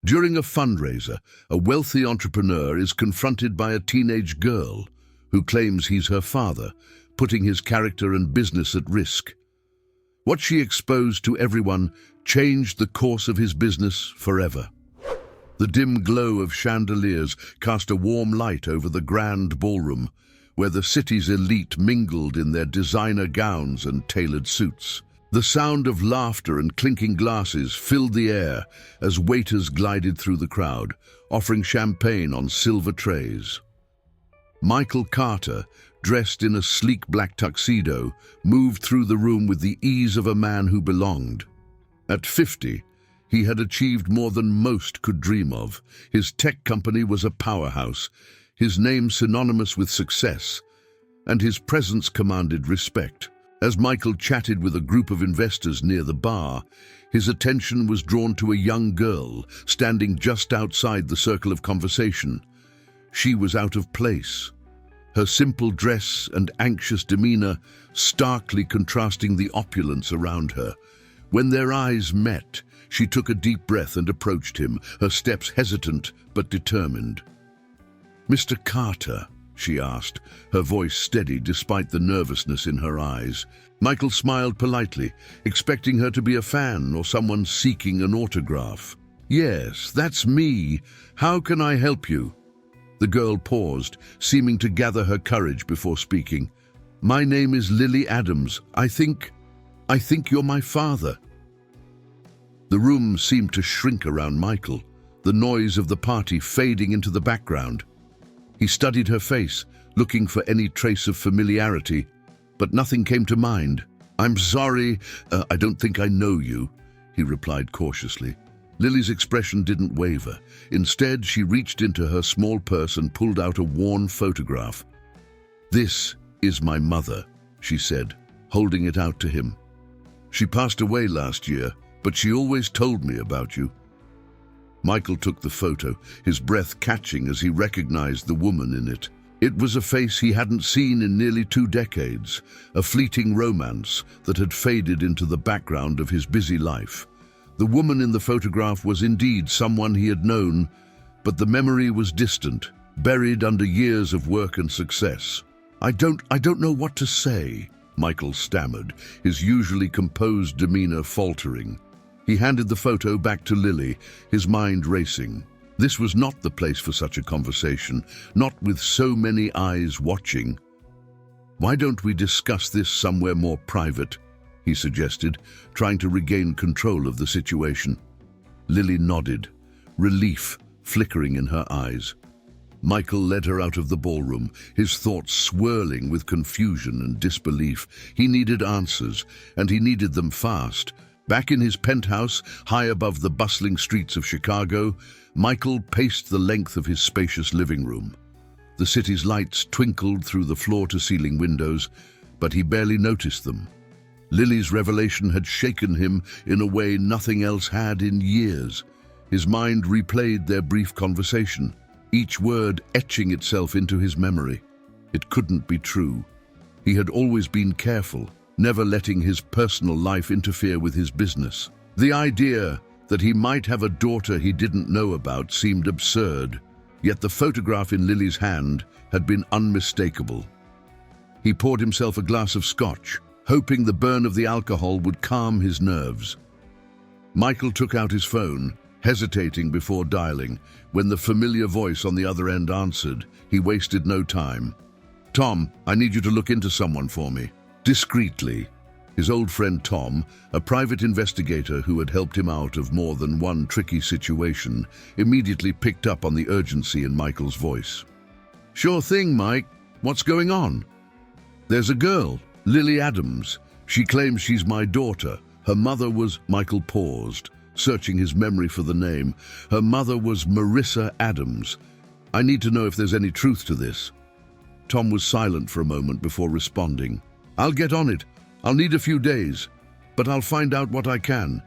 During a fundraiser, a wealthy entrepreneur is confronted by a teenage girl who claims he's her father, putting his character and business at risk. What she exposed to everyone changed the course of his business forever. The dim glow of chandeliers cast a warm light over the grand ballroom, where the city's elite mingled in their designer gowns and tailored suits. The sound of laughter and clinking glasses filled the air as waiters glided through the crowd, offering champagne on silver trays. Michael Carter, dressed in a sleek black tuxedo, moved through the room with the ease of a man who belonged. At 50, he had achieved more than most could dream of. His tech company was a powerhouse, his name synonymous with success, and his presence commanded respect. As Michael chatted with a group of investors near the bar, his attention was drawn to a young girl standing just outside the circle of conversation. She was out of place, her simple dress and anxious demeanor starkly contrasting the opulence around her. When their eyes met, she took a deep breath and approached him, her steps hesitant but determined. "Mr. Carter," she asked, her voice steady despite the nervousness in her eyes. Michael smiled politely, expecting her to be a fan or someone seeking an autograph. "Yes, that's me. How can I help you?" The girl paused, seeming to gather her courage before speaking. "My name is Lily Adams. I think you're my father." The room seemed to shrink around Michael, the noise of the party fading into the background. He studied her face, looking for any trace of familiarity, but nothing came to mind. "I'm sorry, I don't think I know you," he replied cautiously. Lily's expression didn't waver. Instead, she reached into her small purse and pulled out a worn photograph. "This is my mother," she said, holding it out to him. "She passed away last year, but she always told me about you." Michael took the photo, his breath catching as he recognized the woman in it. It was a face he hadn't seen in nearly 2 decades, a fleeting romance that had faded into the background of his busy life. The woman in the photograph was indeed someone he had known, but the memory was distant, buried under years of work and success. I don't know what to say," Michael stammered, his usually composed demeanor faltering. He handed the photo back to Lily, his mind racing. This was not the place for such a conversation, not with so many eyes watching. "Why don't we discuss this somewhere more private?" he suggested, trying to regain control of the situation. Lily nodded, relief flickering in her eyes. Michael led her out of the ballroom, his thoughts swirling with confusion and disbelief. He needed answers, and he needed them fast. Back in his penthouse, high above the bustling streets of Chicago, Michael paced the length of his spacious living room. The city's lights twinkled through the floor-to-ceiling windows, but he barely noticed them. Lily's revelation had shaken him in a way nothing else had in years. His mind replayed their brief conversation, each word etching itself into his memory. It couldn't be true. He had always been careful, never letting his personal life interfere with his business. The idea that he might have a daughter he didn't know about seemed absurd, yet the photograph in Lily's hand had been unmistakable. He poured himself a glass of scotch, hoping the burn of the alcohol would calm his nerves. Michael took out his phone, hesitating before dialing. When the familiar voice on the other end answered, he wasted no time. "Tom, I need you to look into someone for me." Discreetly, his old friend Tom, a private investigator who had helped him out of more than one tricky situation, immediately picked up on the urgency in Michael's voice. "Sure thing, Mike. What's going on?" "There's a girl, Lily Adams. She claims she's my daughter. Her mother was..." Michael paused, searching his memory for the name. "Her mother was Marissa Adams. I need to know if there's any truth to this." Tom was silent for a moment before responding. "I'll get on it. I'll need a few days, but I'll find out what I can."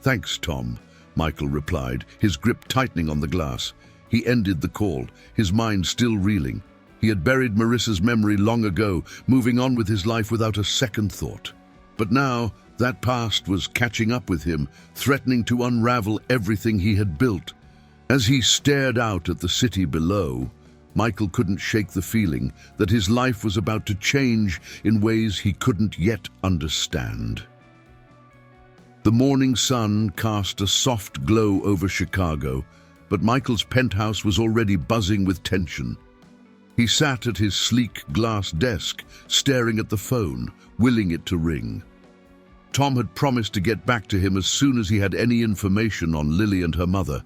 "Thanks, Tom," Michael replied, his grip tightening on the glass. He ended the call, his mind still reeling. He had buried Marissa's memory long ago, moving on with his life without a second thought. But now, that past was catching up with him, threatening to unravel everything he had built. As he stared out at the city below, Michael couldn't shake the feeling that his life was about to change in ways he couldn't yet understand. The morning sun cast a soft glow over Chicago, but Michael's penthouse was already buzzing with tension. He sat at his sleek glass desk, staring at the phone, willing it to ring. Tom had promised to get back to him as soon as he had any information on Lily and her mother,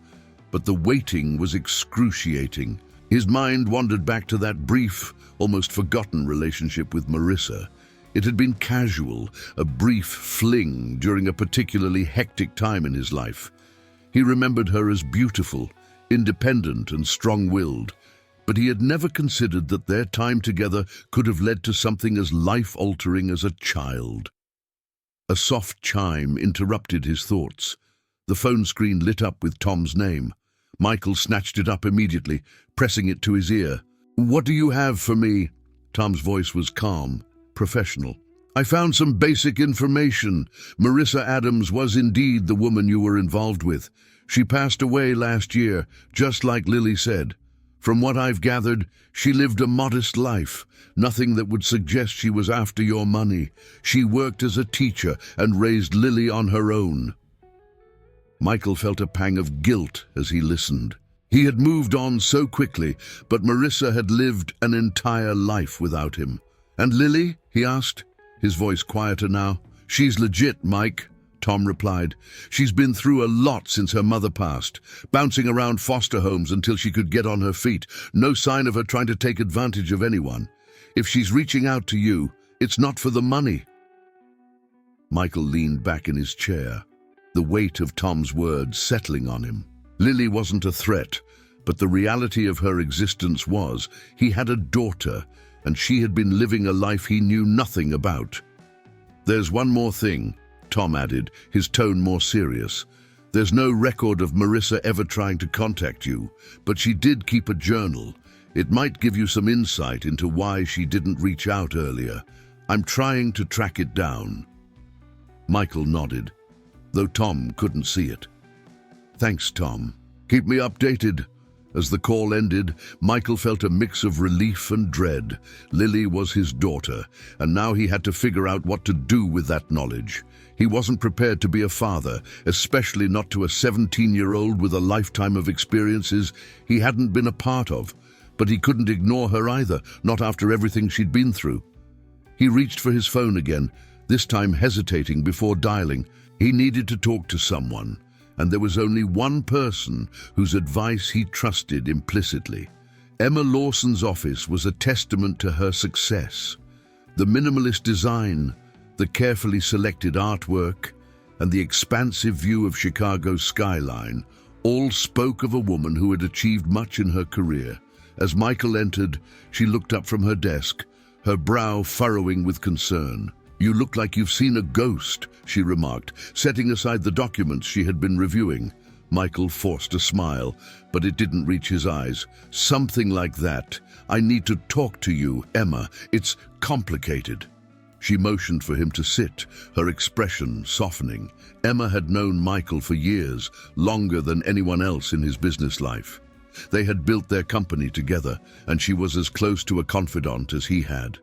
but the waiting was excruciating. His mind wandered back to that brief, almost forgotten relationship with Marissa. It had been casual, a brief fling during a particularly hectic time in his life. He remembered her as beautiful, independent and strong-willed, but he had never considered that their time together could have led to something as life-altering as a child. A soft chime interrupted his thoughts. The phone screen lit up with Tom's name. Michael snatched it up immediately, pressing it to his ear. "What do you have for me?" Tom's voice was calm, professional. "I found some basic information. Marissa Adams was indeed the woman you were involved with. She passed away last year, just like Lily said. From what I've gathered, she lived a modest life, nothing that would suggest she was after your money. She worked as a teacher and raised Lily on her own." Michael felt a pang of guilt as he listened. He had moved on so quickly, but Marissa had lived an entire life without him. "And Lily?" he asked, his voice quieter now. "She's legit, Mike," Tom replied. "She's been through a lot since her mother passed, bouncing around foster homes until she could get on her feet. No sign of her trying to take advantage of anyone. If she's reaching out to you, it's not for the money." Michael leaned back in his chair, the weight of Tom's words settling on him. Lily wasn't a threat, but the reality of her existence was he had a daughter, and she had been living a life he knew nothing about. "There's one more thing," Tom added, his tone more serious. "There's no record of Marissa ever trying to contact you, but she did keep a journal. It might give you some insight into why she didn't reach out earlier. I'm trying to track it down." Michael nodded, though Tom couldn't see it. "Thanks, Tom. Keep me updated." As the call ended, Michael felt a mix of relief and dread. Lily was his daughter, and now he had to figure out what to do with that knowledge. He wasn't prepared to be a father, especially not to a 17-year-old with a lifetime of experiences he hadn't been a part of. But he couldn't ignore her either, not after everything she'd been through. He reached for his phone again, this time hesitating before dialing. He needed to talk to someone, and there was only one person whose advice he trusted implicitly. Emma Lawson's office was a testament to her success. The minimalist design, the carefully selected artwork, and the expansive view of Chicago's skyline all spoke of a woman who had achieved much in her career. As Michael entered, she looked up from her desk, her brow furrowing with concern. "You look like you've seen a ghost," she remarked, setting aside the documents she had been reviewing. Michael forced a smile, but it didn't reach his eyes. "Something like that. I need to talk to you, Emma. It's complicated." She motioned for him to sit, her expression softening. Emma had known Michael for years, longer than anyone else in his business life. They had built their company together, and she was as close to a confidant as he had.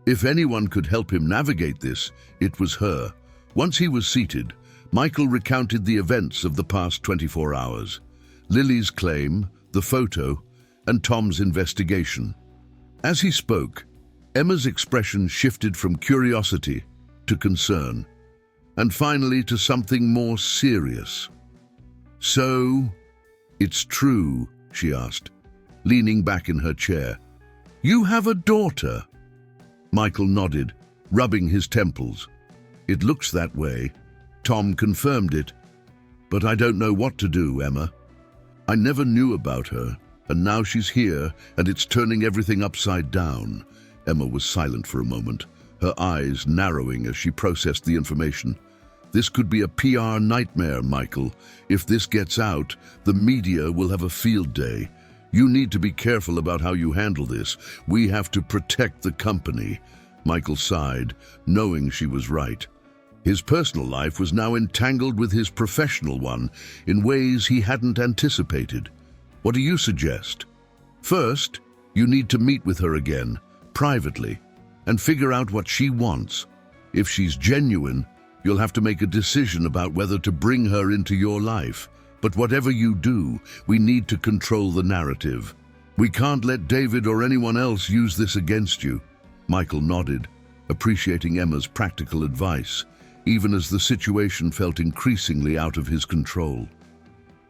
If anyone could help him navigate this, it was her. Once he was seated, Michael recounted the events of the past 24 hours. Lily's claim, the photo, and Tom's investigation. As he spoke, Emma's expression shifted from curiosity to concern, and finally to something more serious. "So, it's true?" she asked, leaning back in her chair. "You have a daughter?" Michael nodded, rubbing his temples. "It looks that way." Tom confirmed it. "But I don't know what to do, Emma. I never knew about her, and now she's here, and it's turning everything upside down." Emma was silent for a moment, her eyes narrowing as she processed the information. "This could be a PR nightmare, Michael. If this gets out, the media will have a field day. You need to be careful about how you handle this. We have to protect the company." Michael sighed, knowing she was right. His personal life was now entangled with his professional one in ways he hadn't anticipated. What do you suggest? First, you need to meet with her again, privately, and figure out what she wants. If she's genuine, you'll have to make a decision about whether to bring her into your life. But whatever you do, we need to control the narrative. We can't let David or anyone else use this against you. Michael nodded, appreciating Emma's practical advice, even as the situation felt increasingly out of his control.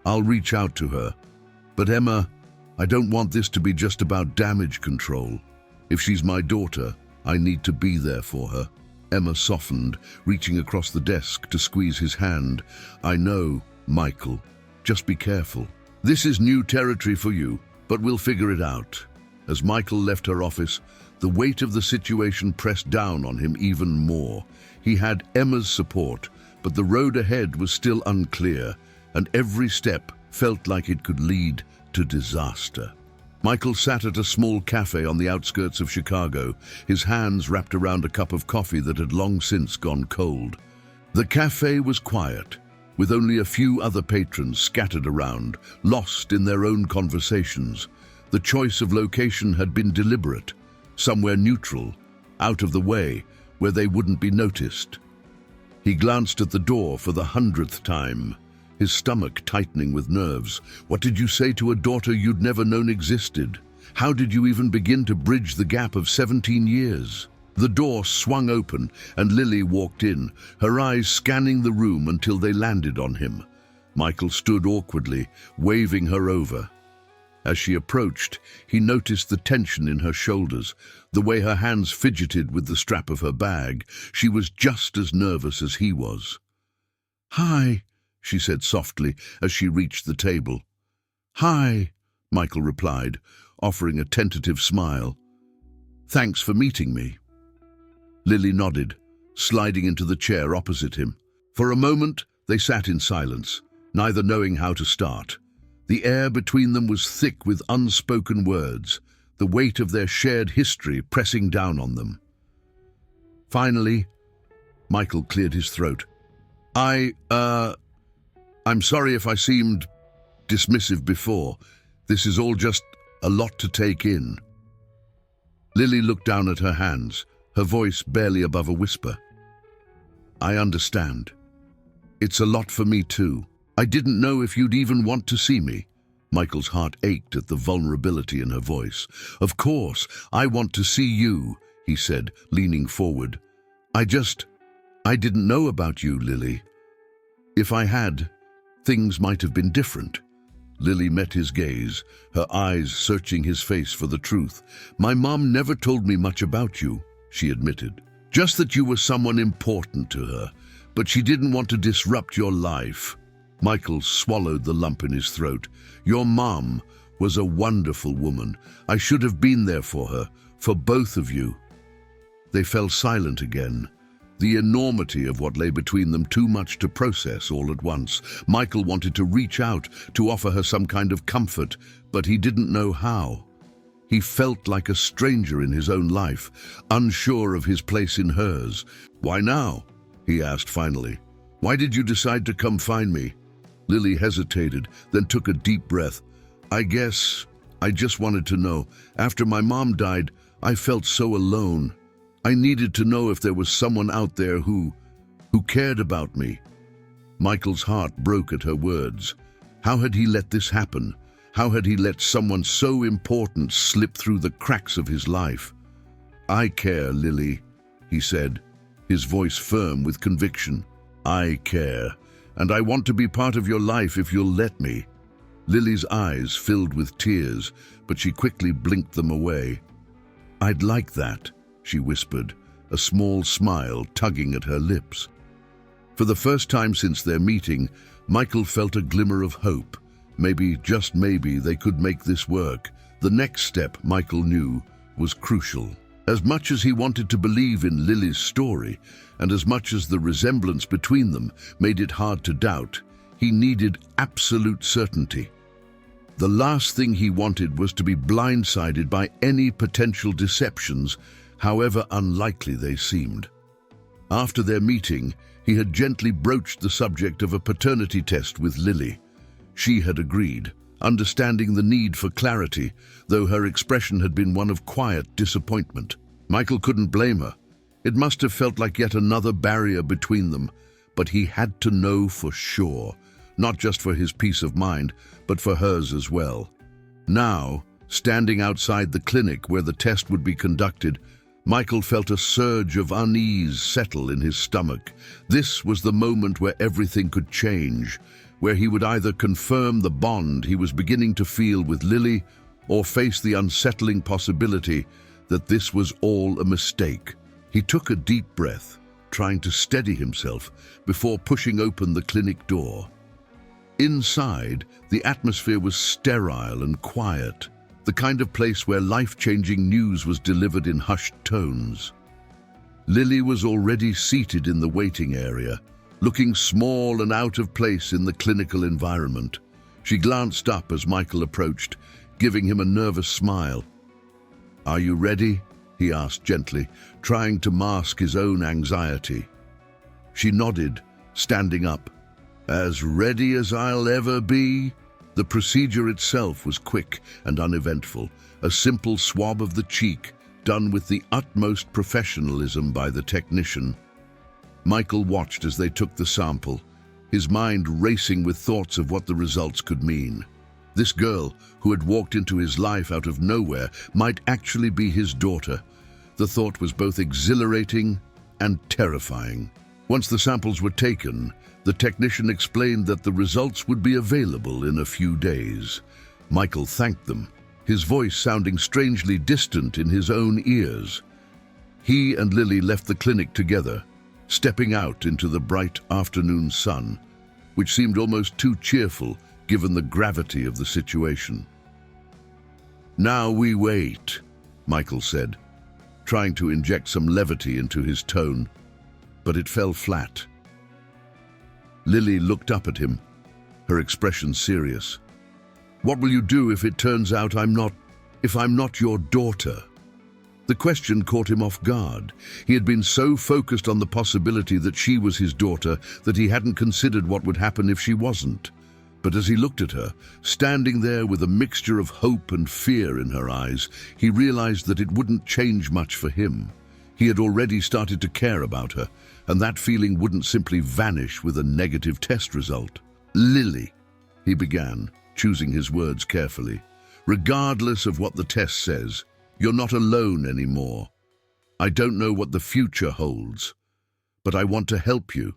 I'll reach out to her. But Emma, I don't want this to be just about damage control. If she's my daughter, I need to be there for her. Emma softened, reaching across the desk to squeeze his hand. I know, Michael. Just be careful. This is new territory for you, but we'll figure it out. As Michael left her office, the weight of the situation pressed down on him even more. He had Emma's support, but the road ahead was still unclear, and every step felt like it could lead to disaster. Michael sat at a small cafe on the outskirts of Chicago, his hands wrapped around a cup of coffee that had long since gone cold. The cafe was quiet, with only a few other patrons scattered around, lost in their own conversations. The choice of location had been deliberate, somewhere neutral, out of the way, where they wouldn't be noticed. He glanced at the door for the 100th time, his stomach tightening with nerves. What did you say to a daughter you'd never known existed? How did you even begin to bridge the gap of 17 years? The door swung open and Lily walked in, her eyes scanning the room until they landed on him. Michael stood awkwardly, waving her over. As she approached, he noticed the tension in her shoulders, the way her hands fidgeted with the strap of her bag. She was just as nervous as he was. "Hi," she said softly as she reached the table. "Hi," Michael replied, offering a tentative smile. "Thanks for meeting me." Lily nodded, sliding into the chair opposite him. For a moment, they sat in silence, neither knowing how to start. The air between them was thick with unspoken words, the weight of their shared history pressing down on them. Finally, Michael cleared his throat. I'm sorry if I seemed dismissive before. This is all just a lot to take in." Lily looked down at her hands, her voice barely above a whisper. "I understand. It's a lot for me too. I didn't know if you'd even want to see me." Michael's heart ached at the vulnerability in her voice. "Of course, I want to see you," he said, leaning forward. I didn't know about you, Lily. If I had, things might have been different." Lily met his gaze, her eyes searching his face for the truth. "My mom never told me much about you," she admitted. "Just that you were someone important to her, but she didn't want to disrupt your life." Michael swallowed the lump in his throat. "Your mom was a wonderful woman. I should have been there for her, for both of you." They fell silent again, the enormity of what lay between them too much to process all at once. Michael wanted to reach out, to offer her some kind of comfort, but he didn't know how. He felt like a stranger in his own life, unsure of his place in hers. "Why now?" he asked finally. "Why did you decide to come find me?" Lily hesitated, then took a deep breath. I guess I just wanted to know. After my mom died, I felt so alone. I needed to know if there was someone out there who cared about me." Michael's heart broke at her words. How had he let this happen? How had he let someone so important slip through the cracks of his life? "I care, Lily," he said, his voice firm with conviction. "I care, and I want to be part of your life if you'll let me." Lily's eyes filled with tears, but she quickly blinked them away. "I'd like that," she whispered, a small smile tugging at her lips. For the first time since their meeting, Michael felt a glimmer of hope. Maybe, just maybe, they could make this work. The next step, Michael knew, was crucial. As much as he wanted to believe in Lily's story, and as much as the resemblance between them made it hard to doubt, he needed absolute certainty. The last thing he wanted was to be blindsided by any potential deceptions, however unlikely they seemed. After their meeting, he had gently broached the subject of a paternity test with Lily. She had agreed, understanding the need for clarity, though her expression had been one of quiet disappointment. Michael couldn't blame her. It must have felt like yet another barrier between them, but he had to know for sure, not just for his peace of mind, but for hers as well. Now, standing outside the clinic where the test would be conducted, Michael felt a surge of unease settle in his stomach. This was the moment where everything could change, where he would either confirm the bond he was beginning to feel with Lily or face the unsettling possibility that this was all a mistake. He took a deep breath, trying to steady himself before pushing open the clinic door. Inside, the atmosphere was sterile and quiet, the kind of place where life-changing news was delivered in hushed tones. Lily was already seated in the waiting area, looking small and out of place in the clinical environment. She glanced up as Michael approached, giving him a nervous smile. "Are you ready?" he asked gently, trying to mask his own anxiety. She nodded, standing up. "As ready as I'll ever be." The procedure itself was quick and uneventful, a simple swab of the cheek, done with the utmost professionalism by the technician. Michael watched as they took the sample, his mind racing with thoughts of what the results could mean. This girl, who had walked into his life out of nowhere, might actually be his daughter. The thought was both exhilarating and terrifying. Once the samples were taken, the technician explained that the results would be available in a few days. Michael thanked them, his voice sounding strangely distant in his own ears. He and Lily left the clinic together, stepping out into the bright afternoon sun, which seemed almost too cheerful given the gravity of the situation. "Now we wait," Michael said, trying to inject some levity into his tone, but it fell flat. Lily looked up at him, her expression serious. "What will you do if it turns out I'm not your daughter?" The question caught him off guard. He had been so focused on the possibility that she was his daughter that he hadn't considered what would happen if she wasn't. But as he looked at her, standing there with a mixture of hope and fear in her eyes, he realized that it wouldn't change much for him. He had already started to care about her, and that feeling wouldn't simply vanish with a negative test result. "Lily," he began, choosing his words carefully, "regardless of what the test says, you're not alone anymore. I don't know what the future holds, but I want to help you.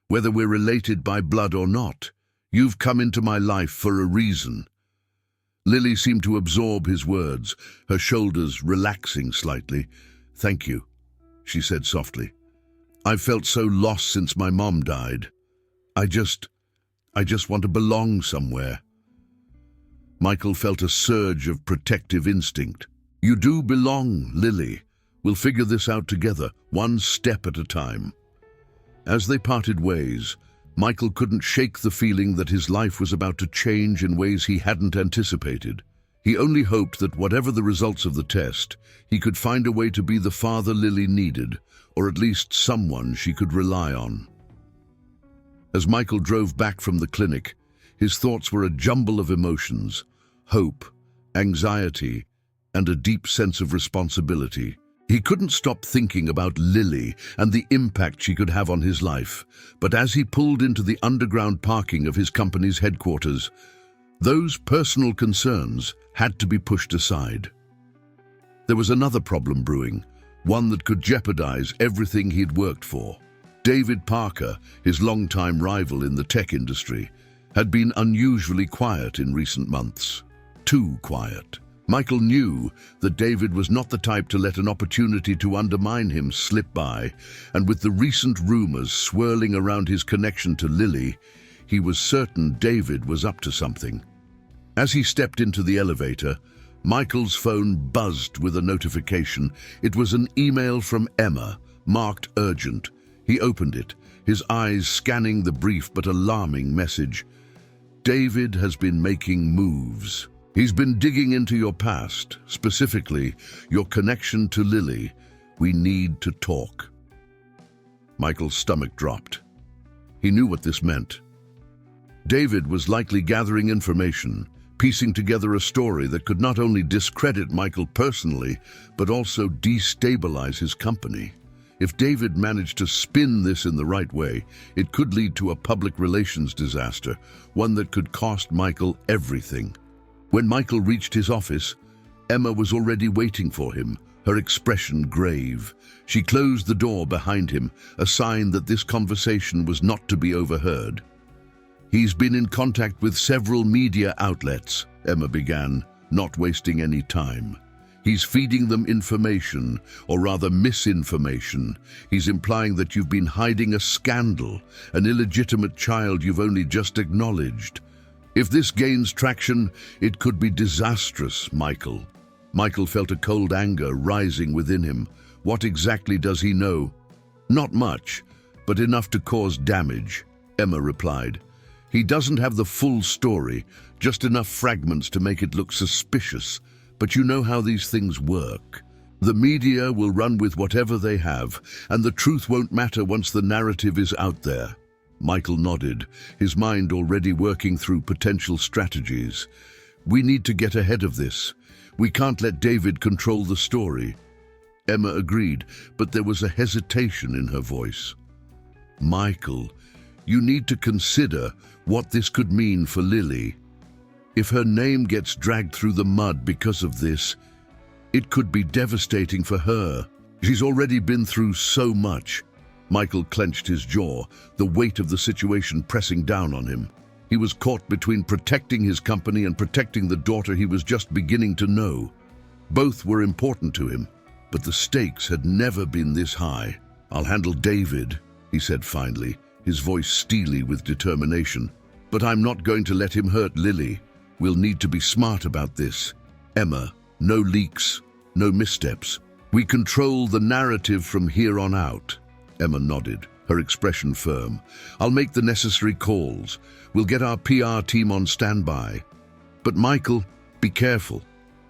Whether we're related by blood or not, you've come into my life for a reason." Lily seemed to absorb his words, her shoulders relaxing slightly. "Thank you," she said softly. "I've felt so lost since my mom died. I just want to belong somewhere." Michael felt a surge of protective instinct. "You do belong, Lily. We'll figure this out together, one step at a time." As they parted ways, Michael couldn't shake the feeling that his life was about to change in ways he hadn't anticipated. He only hoped that whatever the results of the test, he could find a way to be the father Lily needed, or at least someone she could rely on. As Michael drove back from the clinic, his thoughts were a jumble of emotions: hope, anxiety, and a deep sense of responsibility. He couldn't stop thinking about Lily and the impact she could have on his life, but as he pulled into the underground parking of his company's headquarters, those personal concerns had to be pushed aside. There was another problem brewing, one that could jeopardize everything he'd worked for. David Parker, his longtime rival in the tech industry, had been unusually quiet in recent months. Too quiet. Michael knew that David was not the type to let an opportunity to undermine him slip by, and with the recent rumors swirling around his connection to Lily, he was certain David was up to something. As he stepped into the elevator, Michael's phone buzzed with a notification. It was an email from Emma, marked urgent. He opened it, his eyes scanning the brief but alarming message. "David has been making moves. He's been digging into your past, specifically your connection to Lily. We need to talk." Michael's stomach dropped. He knew what this meant. David was likely gathering information, piecing together a story that could not only discredit Michael personally, but also destabilize his company. If David managed to spin this in the right way, it could lead to a public relations disaster, one that could cost Michael everything. When Michael reached his office, Emma was already waiting for him, her expression grave. She closed the door behind him, a sign that this conversation was not to be overheard. "He's been in contact with several media outlets," Emma began, not wasting any time. "He's feeding them information, or rather misinformation. He's implying that you've been hiding a scandal, an illegitimate child you've only just acknowledged. If this gains traction, it could be disastrous, Michael." Michael felt a cold anger rising within him. What exactly does he know? "Not much, but enough to cause damage," Emma replied. "He doesn't have the full story, just enough fragments to make it look suspicious. But you know how these things work. The media will run with whatever they have, and the truth won't matter once the narrative is out there." Michael nodded, his mind already working through potential strategies. "We need to get ahead of this. We can't let David control the story." Emma agreed, but there was a hesitation in her voice. "Michael, you need to consider what this could mean for Lily. If her name gets dragged through the mud because of this, it could be devastating for her. She's already been through so much." Michael clenched his jaw, the weight of the situation pressing down on him. He was caught between protecting his company and protecting the daughter he was just beginning to know. Both were important to him, but the stakes had never been this high. "I'll handle David," he said finally, his voice steely with determination. "But I'm not going to let him hurt Lily. We'll need to be smart about this. Emma, no leaks, no missteps. We control the narrative from here on out." Emma nodded, her expression firm. "I'll make the necessary calls. We'll get our PR team on standby. But Michael, be careful.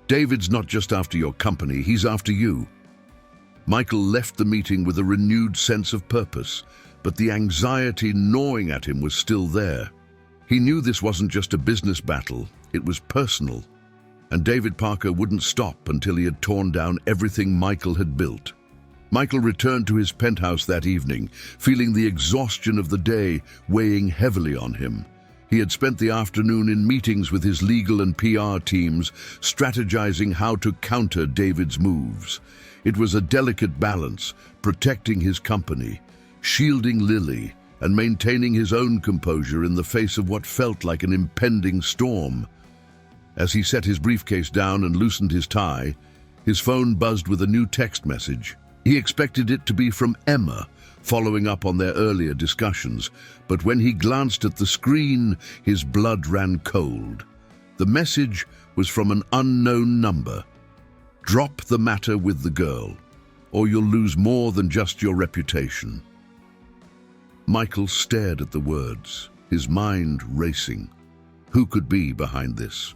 David's not just after your company, he's after you." Michael left the meeting with a renewed sense of purpose, but the anxiety gnawing at him was still there. He knew this wasn't just a business battle, it was personal. And David Parker wouldn't stop until he had torn down everything Michael had built. Michael returned to his penthouse that evening, feeling the exhaustion of the day weighing heavily on him. He had spent the afternoon in meetings with his legal and PR teams, strategizing how to counter David's moves. It was a delicate balance, protecting his company, shielding Lily, and maintaining his own composure in the face of what felt like an impending storm. As he set his briefcase down and loosened his tie, his phone buzzed with a new text message. He expected it to be from Emma, following up on their earlier discussions, but when he glanced at the screen, his blood ran cold. The message was from an unknown number. "Drop the matter with the girl, or you'll lose more than just your reputation." Michael stared at the words, his mind racing. Who could be behind this?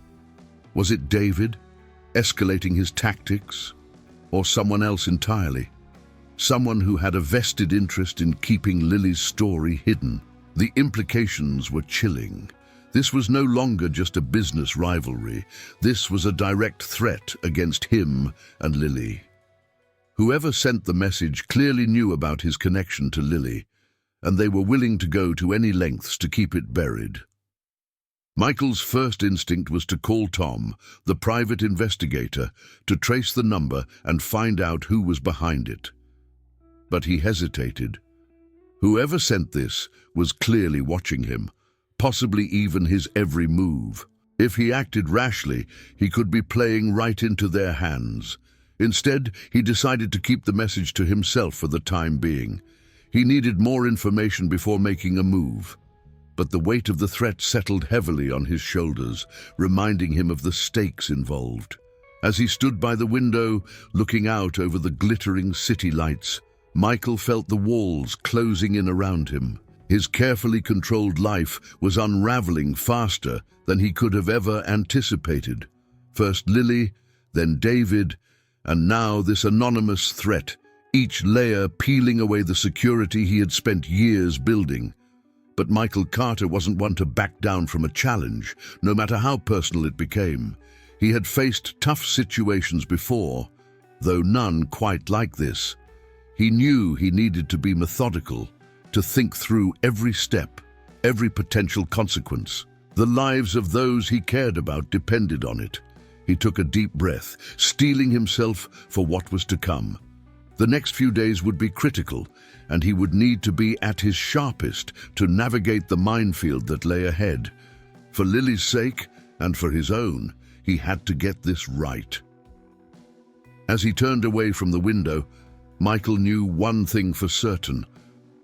Was it David, escalating his tactics, or someone else entirely? Someone who had a vested interest in keeping Lily's story hidden. The implications were chilling. This was no longer just a business rivalry. This was a direct threat against him and Lily. Whoever sent the message clearly knew about his connection to Lily, and they were willing to go to any lengths to keep it buried. Michael's first instinct was to call Tom, the private investigator, to trace the number and find out who was behind it. But he hesitated. Whoever sent this was clearly watching him, possibly even his every move. If he acted rashly, he could be playing right into their hands. Instead, he decided to keep the message to himself for the time being. He needed more information before making a move. But the weight of the threat settled heavily on his shoulders, reminding him of the stakes involved. As he stood by the window, looking out over the glittering city lights, Michael felt the walls closing in around him. His carefully controlled life was unraveling faster than he could have ever anticipated. First Lily, then David, and now this anonymous threat, each layer peeling away the security he had spent years building. But Michael Carter wasn't one to back down from a challenge, no matter how personal it became. He had faced tough situations before, though none quite like this. He knew he needed to be methodical, to think through every step, every potential consequence. The lives of those he cared about depended on it. He took a deep breath, steeling himself for what was to come. The next few days would be critical, and he would need to be at his sharpest to navigate the minefield that lay ahead. For Lily's sake, and for his own, he had to get this right. As he turned away from the window, Michael knew one thing for certain.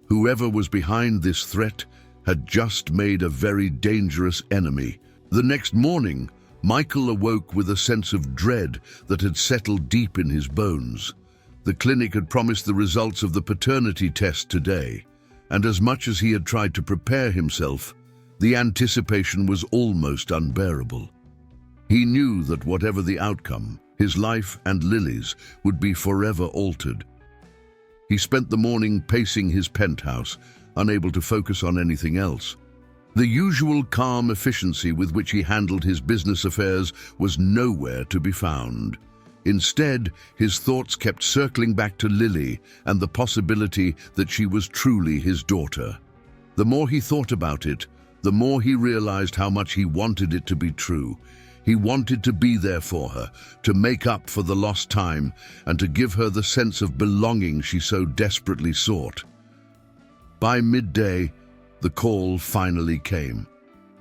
Whoever was behind this threat had just made a very dangerous enemy. The next morning, Michael awoke with a sense of dread that had settled deep in his bones. The clinic had promised the results of the paternity test today, and as much as he had tried to prepare himself, the anticipation was almost unbearable. He knew that whatever the outcome, his life and Lily's would be forever altered. He spent the morning pacing his penthouse, unable to focus on anything else. The usual calm efficiency with which he handled his business affairs was nowhere to be found. Instead, his thoughts kept circling back to Lily and the possibility that she was truly his daughter. The more he thought about it, the more he realized how much he wanted it to be true. He wanted to be there for her, to make up for the lost time, and to give her the sense of belonging she so desperately sought. By midday, the call finally came.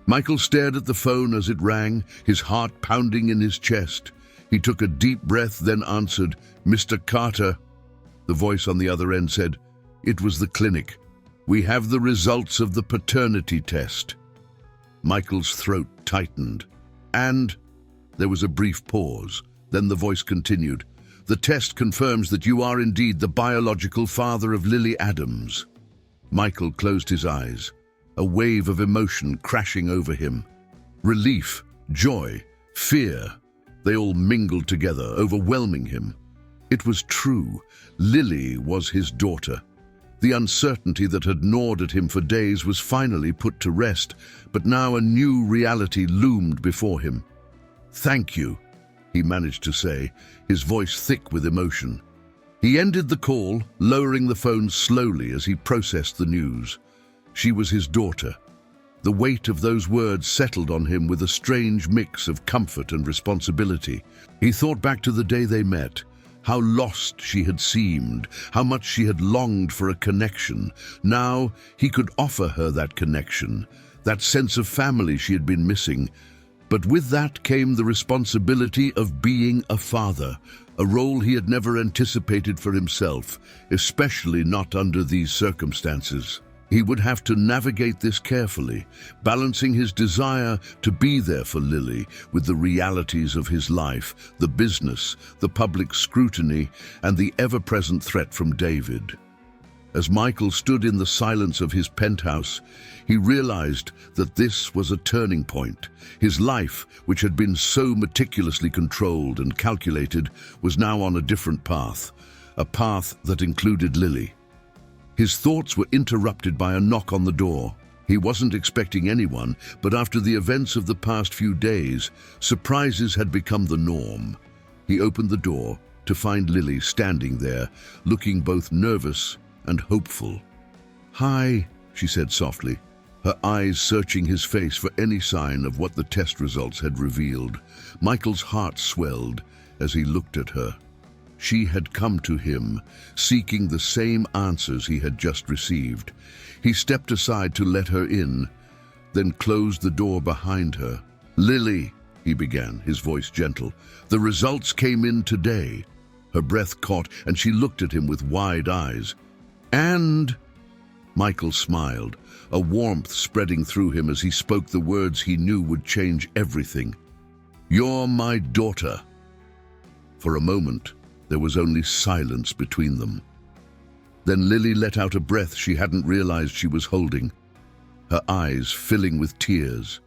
Michael stared at the phone as it rang, his heart pounding in his chest. He took a deep breath, then answered, "Mr. Carter." The voice on the other end said, "It was the clinic. We have the results of the paternity test." Michael's throat tightened. "And?" There was a brief pause. Then the voice continued, "The test confirms that you are indeed the biological father of Lily Adams." Michael closed his eyes, a wave of emotion crashing over him. Relief, joy, fear, they all mingled together, overwhelming him. It was true. Lily was his daughter. The uncertainty that had gnawed at him for days was finally put to rest, but now a new reality loomed before him. "Thank you," he managed to say, his voice thick with emotion. He ended the call, lowering the phone slowly as he processed the news. She was his daughter. The weight of those words settled on him with a strange mix of comfort and responsibility. He thought back to the day they met, how lost she had seemed, how much she had longed for a connection. Now he could offer her that connection, that sense of family she had been missing. But with that came the responsibility of being a father, a role he had never anticipated for himself, especially not under these circumstances. He would have to navigate this carefully, balancing his desire to be there for Lily with the realities of his life, the business, the public scrutiny, and the ever-present threat from David. As Michael stood in the silence of his penthouse, he realized that this was a turning point. His life, which had been so meticulously controlled and calculated, was now on a different path, a path that included Lily. His thoughts were interrupted by a knock on the door. He wasn't expecting anyone, but after the events of the past few days, surprises had become the norm. He opened the door to find Lily standing there, looking both nervous and hopeful. "Hi," she said softly, her eyes searching his face for any sign of what the test results had revealed. Michael's heart swelled as he looked at her. She had come to him, seeking the same answers he had just received. He stepped aside to let her in, then closed the door behind her. "Lily," he began, his voice gentle, "the results came in today." Her breath caught, and she looked at him with wide eyes. "And?" Michael smiled, a warmth spreading through him as he spoke the words he knew would change everything. "You're my daughter." For a moment, there was only silence between them. Then Lily let out a breath she hadn't realized she was holding, her eyes filling with tears.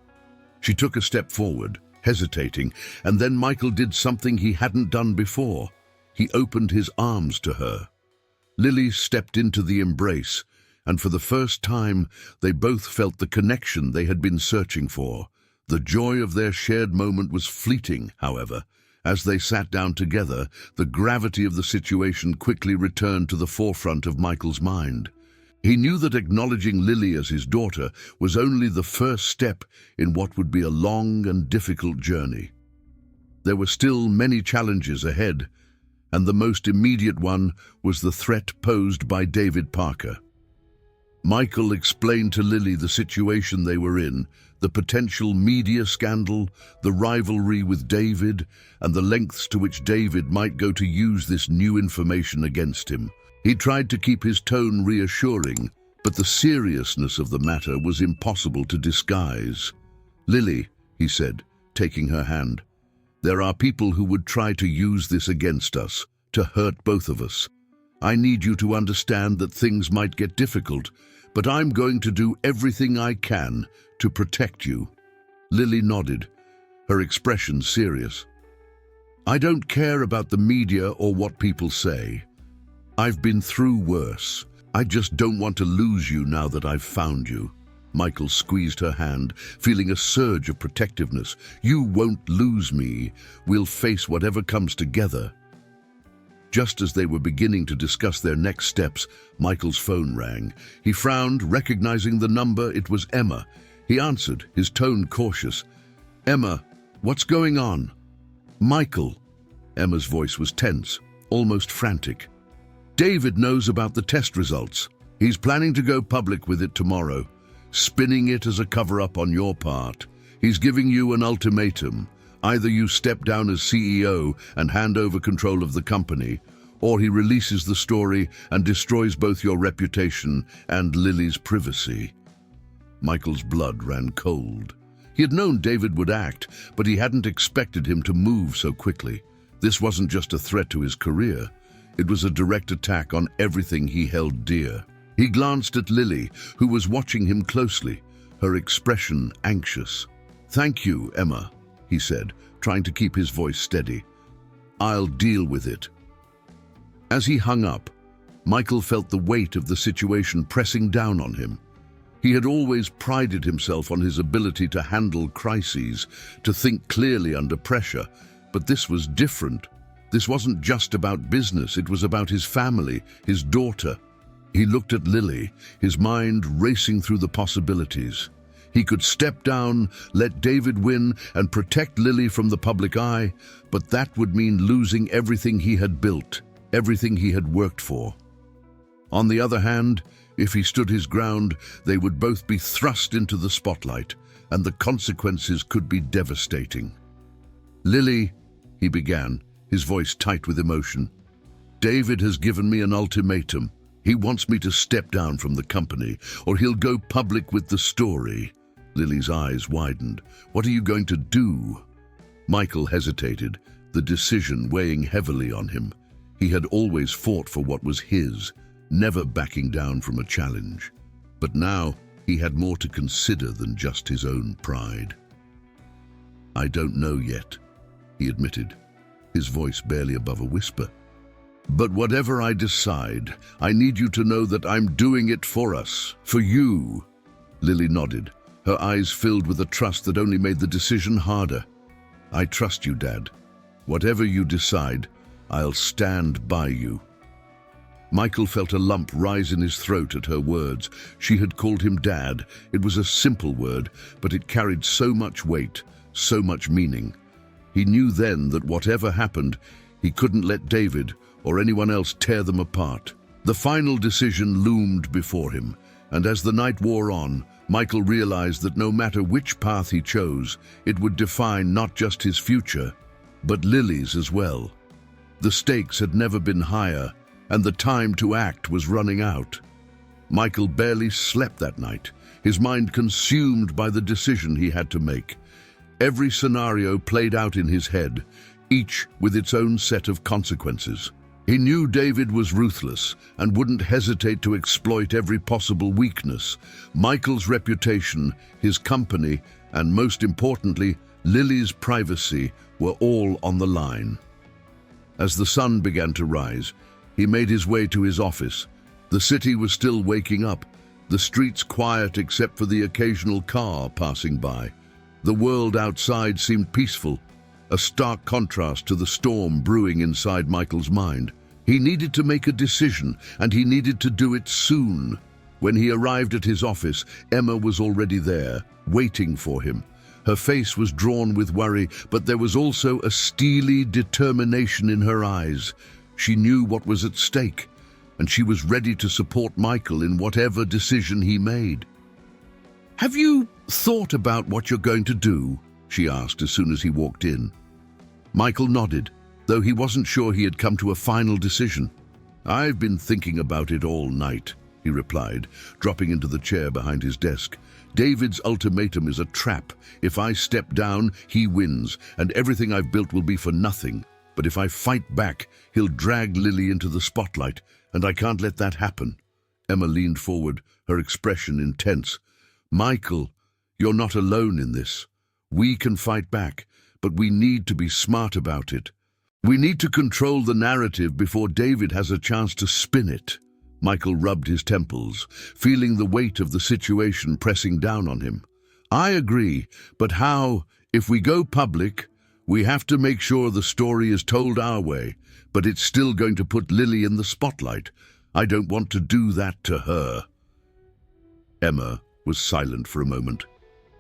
She took a step forward, hesitating, and then Michael did something he hadn't done before. He opened his arms to her. Lily stepped into the embrace, and for the first time they both felt the connection they had been searching for. The joy of their shared moment was fleeting, however. As they sat down together, the gravity of the situation quickly returned to the forefront of Michael's mind. He knew that acknowledging Lily as his daughter was only the first step in what would be a long and difficult journey. There were still many challenges ahead, and the most immediate one was the threat posed by David Parker. Michael explained to Lily the situation they were in, the potential media scandal, the rivalry with David, and the lengths to which David might go to use this new information against him. He tried to keep his tone reassuring, but the seriousness of the matter was impossible to disguise. "Lily," he said, taking her hand, "there are people who would try to use this against us, to hurt both of us. I need you to understand that things might get difficult, but I'm going to do everything I can to protect you." Lily nodded, her expression serious. "I don't care about the media or what people say. I've been through worse. I just don't want to lose you now that I've found you." Michael squeezed her hand, feeling a surge of protectiveness. "You won't lose me. We'll face whatever comes together." Just as they were beginning to discuss their next steps, Michael's phone rang. He frowned, recognizing the number. It was Emma. He answered, his tone cautious. "Emma, what's going on?" "Michael." Emma's voice was tense, almost frantic. "David knows about the test results. He's planning to go public with it tomorrow, spinning it as a cover-up on your part. He's giving you an ultimatum. Either you step down as CEO and hand over control of the company, or he releases the story and destroys both your reputation and Lily's privacy." Michael's blood ran cold. He had known David would act, but he hadn't expected him to move so quickly. This wasn't just a threat to his career. It was a direct attack on everything he held dear. He glanced at Lily, who was watching him closely, her expression anxious. "Thank you, Emma," he said, trying to keep his voice steady. "I'll deal with it." As he hung up, Michael felt the weight of the situation pressing down on him. He had always prided himself on his ability to handle crises, to think clearly under pressure, but this was different. This wasn't just about business, it was about his family, his daughter. He looked at Lily, his mind racing through the possibilities. He could step down, let David win, and protect Lily from the public eye, but that would mean losing everything he had built, everything he had worked for. On the other hand, if he stood his ground, they would both be thrust into the spotlight, and the consequences could be devastating. "Lily," he began, his voice tight with emotion, "David has given me an ultimatum. He wants me to step down from the company, or he'll go public with the story." Lily's eyes widened. "What are you going to do?" Michael hesitated, the decision weighing heavily on him. He had always fought for what was his, never backing down from a challenge. But now he had more to consider than just his own pride. "I don't know yet," he admitted, his voice barely above a whisper. "But whatever I decide, I need you to know that I'm doing it for us, for you." Lily nodded, her eyes filled with a trust that only made the decision harder. "I trust you, Dad. Whatever you decide, I'll stand by you." Michael felt a lump rise in his throat at her words. She had called him Dad. It was a simple word, but it carried so much weight, so much meaning. He knew then that whatever happened, he couldn't let David or anyone else tear them apart. The final decision loomed before him, and as the night wore on, Michael realized that no matter which path he chose, it would define not just his future, but Lily's as well. The stakes had never been higher, and the time to act was running out. Michael barely slept that night, his mind consumed by the decision he had to make. Every scenario played out in his head, each with its own set of consequences. He knew David was ruthless and wouldn't hesitate to exploit every possible weakness. Michael's reputation, his company, and most importantly, Lily's privacy were all on the line. As the sun began to rise, he made his way to his office. The city was still waking up, The streets quiet except for the occasional car passing by. The world outside seemed peaceful, a stark contrast to the storm brewing inside Michael's mind. He needed to make a decision, and he needed to do it soon. When he arrived at his office, Emma was already there, waiting for him. Her face was drawn with worry, but there was also a steely determination in her eyes. She knew what was at stake, and she was ready to support Michael in whatever decision he made. "Have you thought about what you're going to do?" she asked as soon as he walked in. Michael nodded, though he wasn't sure he had come to a final decision. "I've been thinking about it all night," he replied, dropping into the chair behind his desk. "David's ultimatum is a trap. If I step down, he wins, and everything I've built will be for nothing. But if I fight back, he'll drag Lily into the spotlight, and I can't let that happen." Emma leaned forward, her expression intense. "Michael, you're not alone in this. We can fight back, but we need to be smart about it. We need to control the narrative before David has a chance to spin it." Michael rubbed his temples, feeling the weight of the situation pressing down on him. "I agree, but how? If we go public, we have to make sure the story is told our way, but it's still going to put Lily in the spotlight. I don't want to do that to her." Emma was silent for a moment,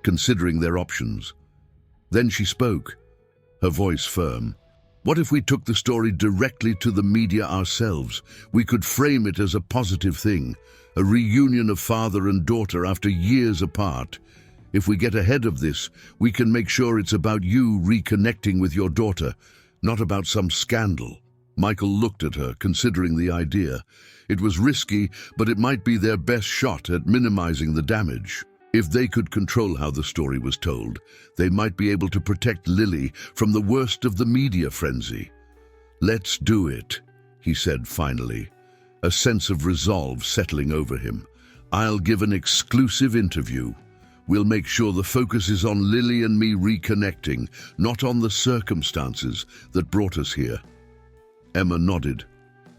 considering their options. Then she spoke, her voice firm. "What if we took the story directly to the media ourselves? We could frame it as a positive thing, a reunion of father and daughter after years apart. If we get ahead of this, we can make sure it's about you reconnecting with your daughter, not about some scandal." Michael looked at her, considering the idea. It was risky, but it might be their best shot at minimizing the damage. If they could control how the story was told, they might be able to protect Lily from the worst of the media frenzy. "Let's do it," he said finally, a sense of resolve settling over him. "I'll give an exclusive interview. We'll make sure the focus is on Lily and me reconnecting, not on the circumstances that brought us here." Emma nodded,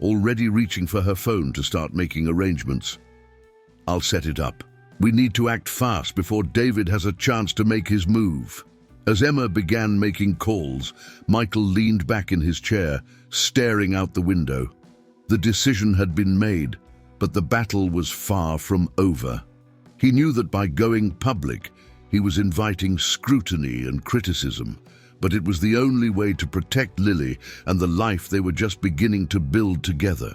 already reaching for her phone to start making arrangements. "I'll set it up. We need to act fast before David has a chance to make his move." As Emma began making calls, Michael leaned back in his chair, staring out the window. The decision had been made, but the battle was far from over. He knew that by going public, he was inviting scrutiny and criticism, but it was the only way to protect Lily and the life they were just beginning to build together.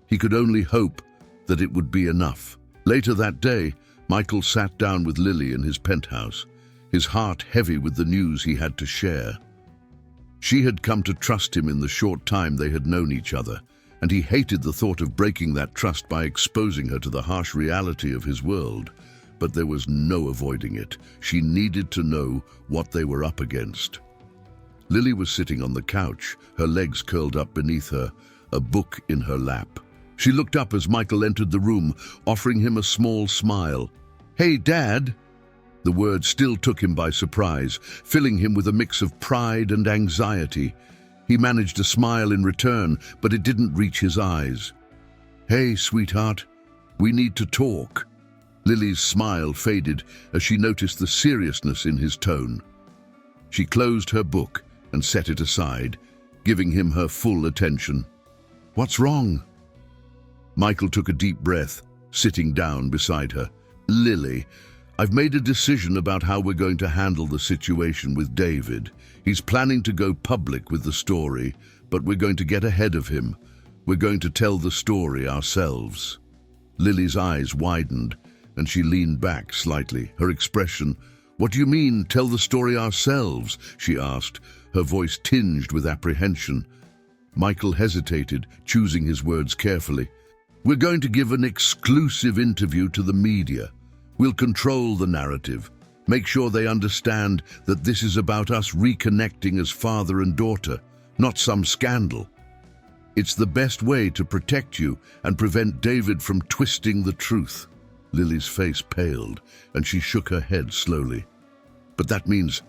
He could only hope that it would be enough. Later that day, Michael sat down with Lily in his penthouse, his heart heavy with the news he had to share. She had come to trust him in the short time they had known each other, and he hated the thought of breaking that trust by exposing her to the harsh reality of his world. But there was no avoiding it. She needed to know what they were up against. Lily was sitting on the couch, her legs curled up beneath her, a book in her lap. She looked up as Michael entered the room, offering him a small smile. "Hey, Dad!" The word still took him by surprise, filling him with a mix of pride and anxiety. He managed a smile in return, but it didn't reach his eyes. "Hey, sweetheart, we need to talk." Lily's smile faded as she noticed the seriousness in his tone. She closed her book and set it aside, giving him her full attention. "What's wrong?" Michael took a deep breath, sitting down beside her. "Lily, I've made a decision about how we're going to handle the situation with David. He's planning to go public with the story, but we're going to get ahead of him. We're going to tell the story ourselves." Lily's eyes widened, and she leaned back slightly, her expression. "What do you mean, tell the story ourselves?" she asked, her voice tinged with apprehension. Michael hesitated, choosing his words carefully. "We're going to give an exclusive interview to the media. We'll control the narrative, make sure they understand that this is about us reconnecting as father and daughter, not some scandal. It's the best way to protect you and prevent David from twisting the truth." Lily's face paled, and she shook her head slowly. "But that means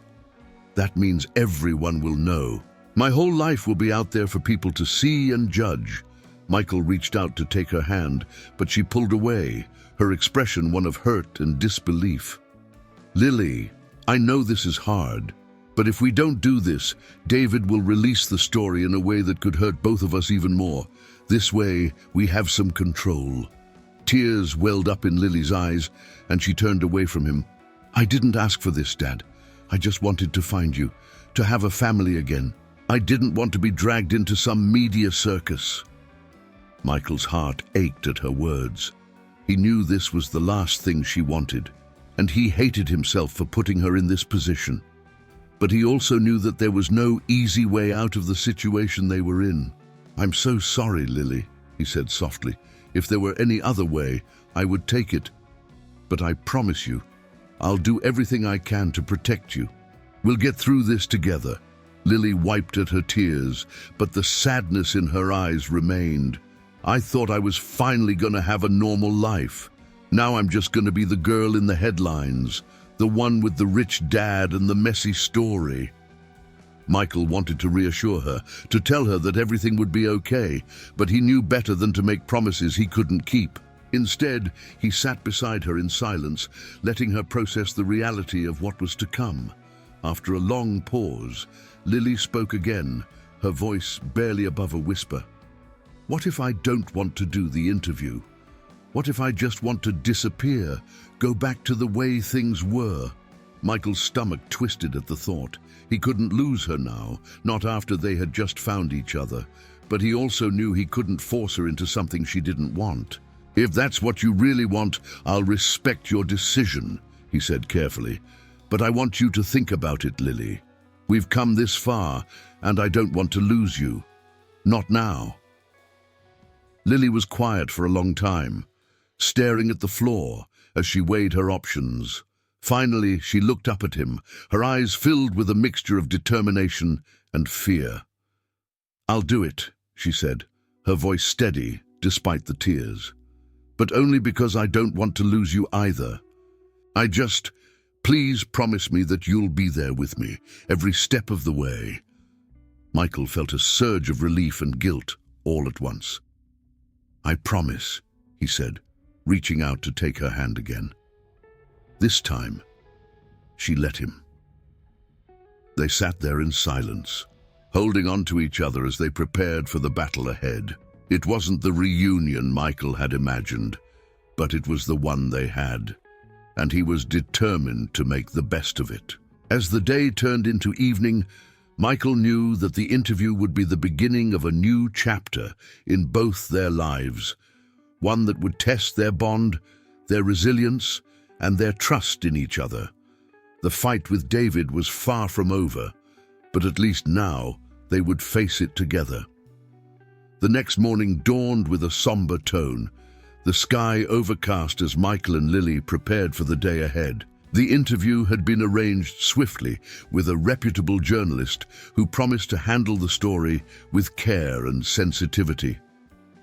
everyone will know. My whole life will be out there for people to see and judge. Michael reached out to take her hand, but she pulled away, her expression one of hurt and disbelief. "Lily, I know this is hard, but if we don't do this, David will release the story in a way that could hurt both of us even more. This way, we have some control." Tears welled up in Lily's eyes, and she turned away from him. "I didn't ask for this, Dad. I just wanted to find you, to have a family again. I didn't want to be dragged into some media circus." Michael's heart ached at her words. He knew this was the last thing she wanted, and he hated himself for putting her in this position. But he also knew that there was no easy way out of the situation they were in. "I'm so sorry, Lily," he said softly. "If there were any other way, I would take it. But I promise you, I'll do everything I can to protect you. We'll get through this together." Lily wiped at her tears, but the sadness in her eyes remained. "I thought I was finally going to have a normal life. Now I'm just going to be the girl in the headlines, the one with the rich dad and the messy story." Michael wanted to reassure her, to tell her that everything would be okay, but he knew better than to make promises he couldn't keep. Instead, he sat beside her in silence, letting her process the reality of what was to come. After a long pause, Lily spoke again, her voice barely above a whisper. "What if I don't want to do the interview? What if I just want to disappear, go back to the way things were?" Michael's stomach twisted at the thought. He couldn't lose her now, not after they had just found each other, but he also knew he couldn't force her into something she didn't want. "If that's what you really want, I'll respect your decision," he said carefully. "But I want you to think about it, Lily. We've come this far, and I don't want to lose you. Not now." Lily was quiet for a long time, staring at the floor as she weighed her options. Finally, she looked up at him, her eyes filled with a mixture of determination and fear. "I'll do it," she said, her voice steady despite the tears. "But only because I don't want to lose you either. Please promise me that you'll be there with me, every step of the way." Michael felt a surge of relief and guilt all at once. "I promise," he said, reaching out to take her hand again. This time, she let him. They sat there in silence, holding on to each other as they prepared for the battle ahead. It wasn't the reunion Michael had imagined, but it was the one they had, and he was determined to make the best of it. As the day turned into evening, Michael knew that the interview would be the beginning of a new chapter in both their lives, one that would test their bond, their resilience, and their trust in each other. The fight with David was far from over, but at least now they would face it together. The next morning dawned with a somber tone, the sky overcast as Michael and Lily prepared for the day ahead. The interview had been arranged swiftly with a reputable journalist who promised to handle the story with care and sensitivity.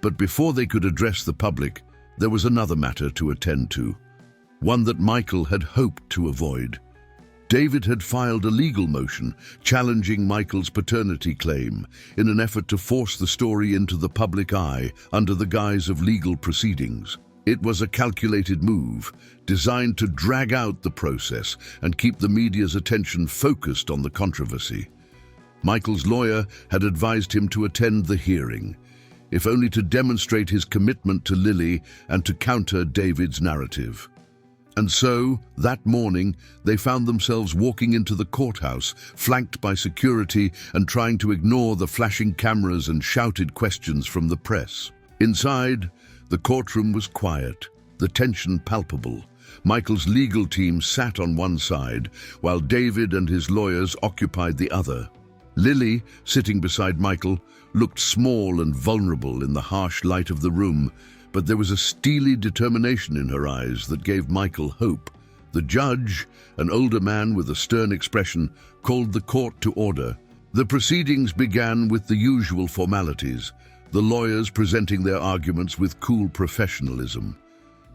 But before they could address the public, there was another matter to attend to, one that Michael had hoped to avoid. David had filed a legal motion challenging Michael's paternity claim in an effort to force the story into the public eye under the guise of legal proceedings. It was a calculated move, designed to drag out the process and keep the media's attention focused on the controversy. Michael's lawyer had advised him to attend the hearing, if only to demonstrate his commitment to Lily and to counter David's narrative. And so, that morning, they found themselves walking into the courthouse, flanked by security and trying to ignore the flashing cameras and shouted questions from the press. Inside, the courtroom was quiet, the tension palpable. Michael's legal team sat on one side, while David and his lawyers occupied the other. Lily, sitting beside Michael, looked small and vulnerable in the harsh light of the room, but there was a steely determination in her eyes that gave Michael hope. The judge, an older man with a stern expression, called the court to order. The proceedings began with the usual formalities, the lawyers presenting their arguments with cool professionalism.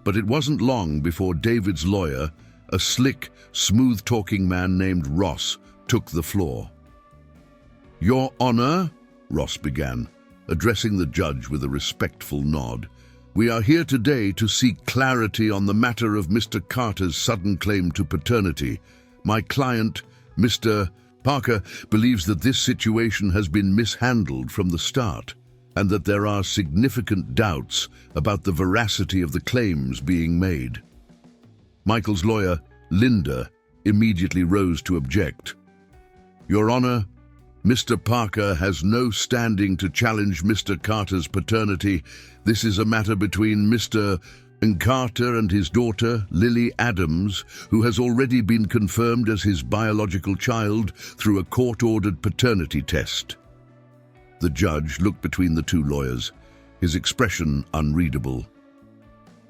But it wasn't long before David's lawyer, a slick, smooth-talking man named Ross, took the floor. "Your Honor," Ross began, addressing the judge with a respectful nod. "We are here today to seek clarity on the matter of Mr. Carter's sudden claim to paternity. My client, Mr. Parker, believes that this situation has been mishandled from the start, and that there are significant doubts about the veracity of the claims being made." Michael's lawyer, Linda, immediately rose to object. "Your Honor, Mr. Parker has no standing to challenge Mr. Carter's paternity. This is a matter between Mr. Carter and his daughter, Lily Adams, who has already been confirmed as his biological child through a court-ordered paternity test." The judge looked between the two lawyers, his expression unreadable.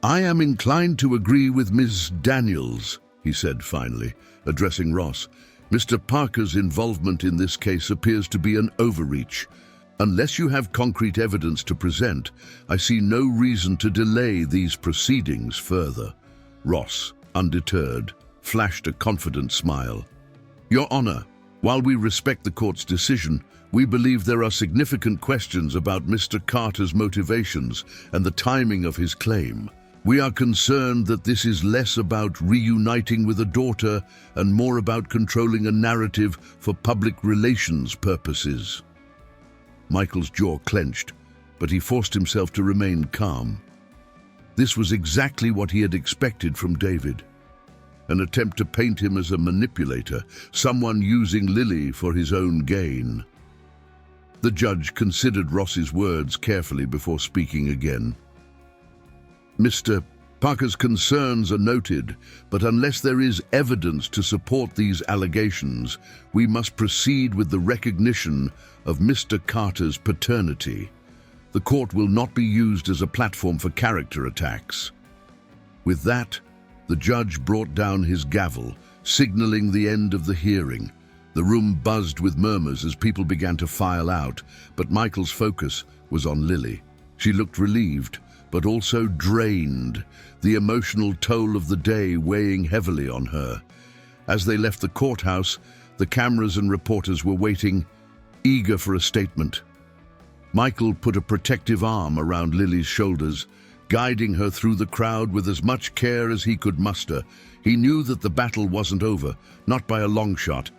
"I am inclined to agree with Ms. Daniels," he said finally, addressing Ross. "Mr. Parker's involvement in this case appears to be an overreach. Unless you have concrete evidence to present, I see no reason to delay these proceedings further." Ross, undeterred, flashed a confident smile. "Your Honor, while we respect the court's decision, we believe there are significant questions about Mr. Carter's motivations and the timing of his claim. We are concerned that this is less about reuniting with a daughter and more about controlling a narrative for public relations purposes." Michael's jaw clenched, but he forced himself to remain calm. This was exactly what he had expected from David. An attempt to paint him as a manipulator, someone using Lily for his own gain. The judge considered Ross's words carefully before speaking again. "Mr. Parker's concerns are noted, but unless there is evidence to support these allegations, we must proceed with the recognition of Mr. Carter's paternity. The court will not be used as a platform for character attacks." With that, the judge brought down his gavel, signaling the end of the hearing. The room buzzed with murmurs as people began to file out, but Michael's focus was on Lily. She looked relieved, but also drained, the emotional toll of the day weighing heavily on her. As they left the courthouse, the cameras and reporters were waiting, eager for a statement. Michael put a protective arm around Lily's shoulders, guiding her through the crowd with as much care as he could muster. He knew that the battle wasn't over, not by a long shot,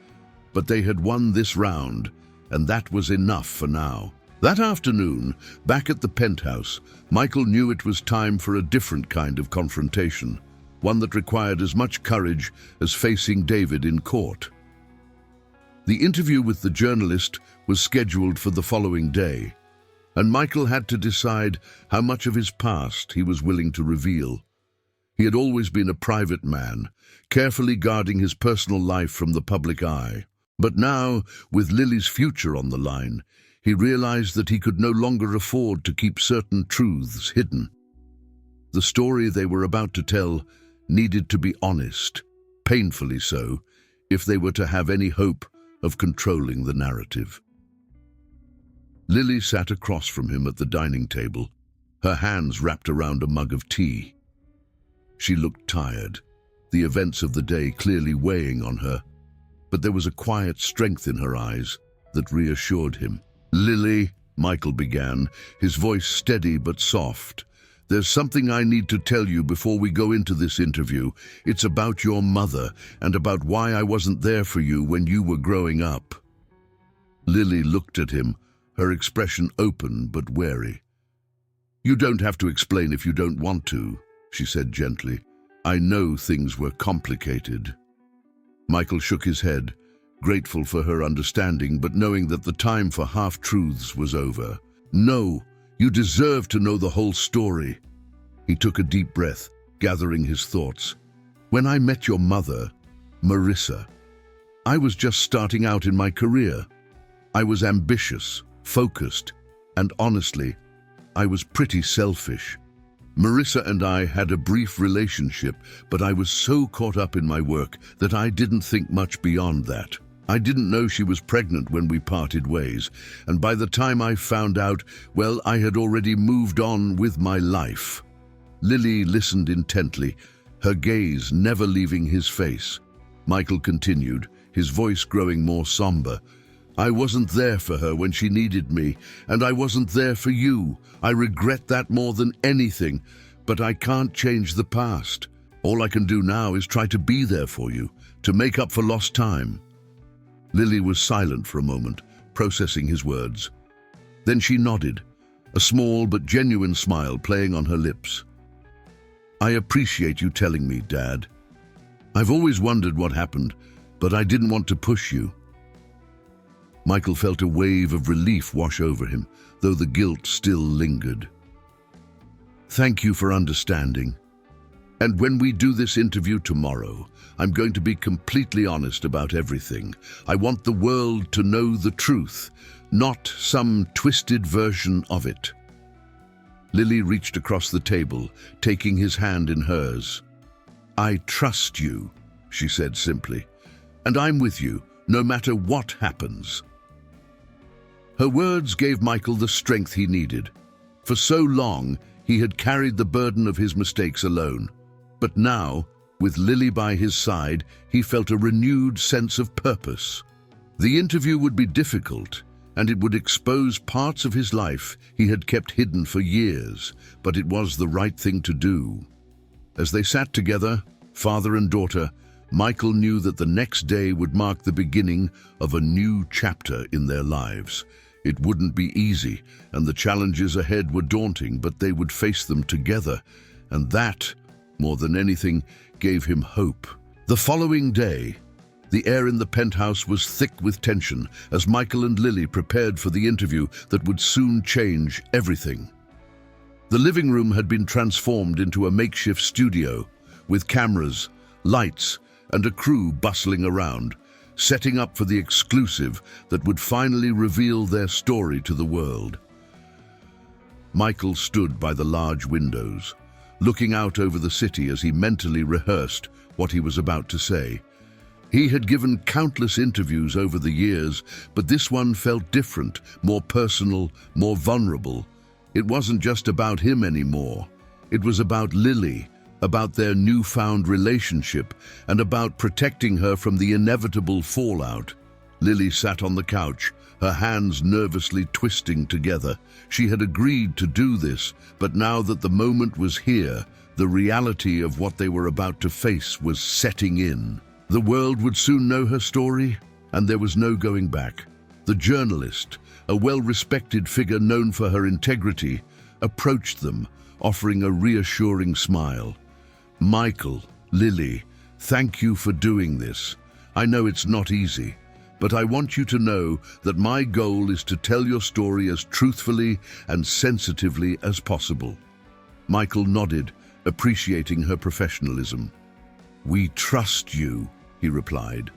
but they had won this round, and that was enough for now. That afternoon, back at the penthouse, Michael knew it was time for a different kind of confrontation, one that required as much courage as facing David in court. The interview with the journalist was scheduled for the following day, and Michael had to decide how much of his past he was willing to reveal. He had always been a private man, carefully guarding his personal life from the public eye. But now, with Lily's future on the line, he realized that he could no longer afford to keep certain truths hidden. The story they were about to tell needed to be honest, painfully so, if they were to have any hope of controlling the narrative. Lily sat across from him at the dining table, her hands wrapped around a mug of tea. She looked tired, the events of the day clearly weighing on her, but there was a quiet strength in her eyes that reassured him. "Lily," Michael began, his voice steady but soft, "there's something I need to tell you before we go into this interview. It's about your mother and about why I wasn't there for you when you were growing up." Lily looked at him, her expression open but wary. "You don't have to explain if you don't want to," she said gently. "I know things were complicated." Michael shook his head, grateful for her understanding, but knowing that the time for half-truths was over. "No, you deserve to know the whole story." He took a deep breath, gathering his thoughts. "When I met your mother, Marissa, I was just starting out in my career. I was ambitious, focused, and honestly, I was pretty selfish. Marissa and I had a brief relationship, but I was so caught up in my work that I didn't think much beyond that. I didn't know she was pregnant when we parted ways, and by the time I found out, well, I had already moved on with my life." Lily listened intently, her gaze never leaving his face. Michael continued, his voice growing more somber. I wasn't there for her when she needed me, and I wasn't there for you. I regret that more than anything, but I can't change the past. All I can do now is try to be there for you, to make up for lost time." Lily was silent for a moment, processing his words. Then she nodded, a small but genuine smile playing on her lips. "I appreciate you telling me, Dad. I've always wondered what happened, but I didn't want to push you." Michael felt a wave of relief wash over him, though the guilt still lingered. "Thank you for understanding. And when we do this interview tomorrow, I'm going to be completely honest about everything. I want the world to know the truth, not some twisted version of it." Lily reached across the table, taking his hand in hers. "I trust you," she said simply, "and I'm with you, no matter what happens." Her words gave Michael the strength he needed. For so long, he had carried the burden of his mistakes alone. But now, with Lily by his side, he felt a renewed sense of purpose. The interview would be difficult, and it would expose parts of his life he had kept hidden for years, but it was the right thing to do. As they sat together, father and daughter, Michael knew that the next day would mark the beginning of a new chapter in their lives. It wouldn't be easy, and the challenges ahead were daunting, but they would face them together, and that, more than anything, gave him hope. The following day, the air in the penthouse was thick with tension as Michael and Lily prepared for the interview that would soon change everything. The living room had been transformed into a makeshift studio, with cameras, lights, and a crew bustling around, setting up for the exclusive that would finally reveal their story to the world. Michael stood by the large windows, looking out over the city as he mentally rehearsed what he was about to say. He had given countless interviews over the years, but this one felt different, more personal, more vulnerable. It wasn't just about him anymore. It was about Lily, about their newfound relationship, and about protecting her from the inevitable fallout. Lily sat on the couch, her hands nervously twisting together. She had agreed to do this, but now that the moment was here, the reality of what they were about to face was setting in. The world would soon know her story, and there was no going back. The journalist, a well-respected figure known for her integrity, approached them, offering a reassuring smile. "Michael, Lily, thank you for doing this. I know it's not easy, but I want you to know that my goal is to tell your story as truthfully and sensitively as possible." Michael nodded, appreciating her professionalism. "We trust you," he replied,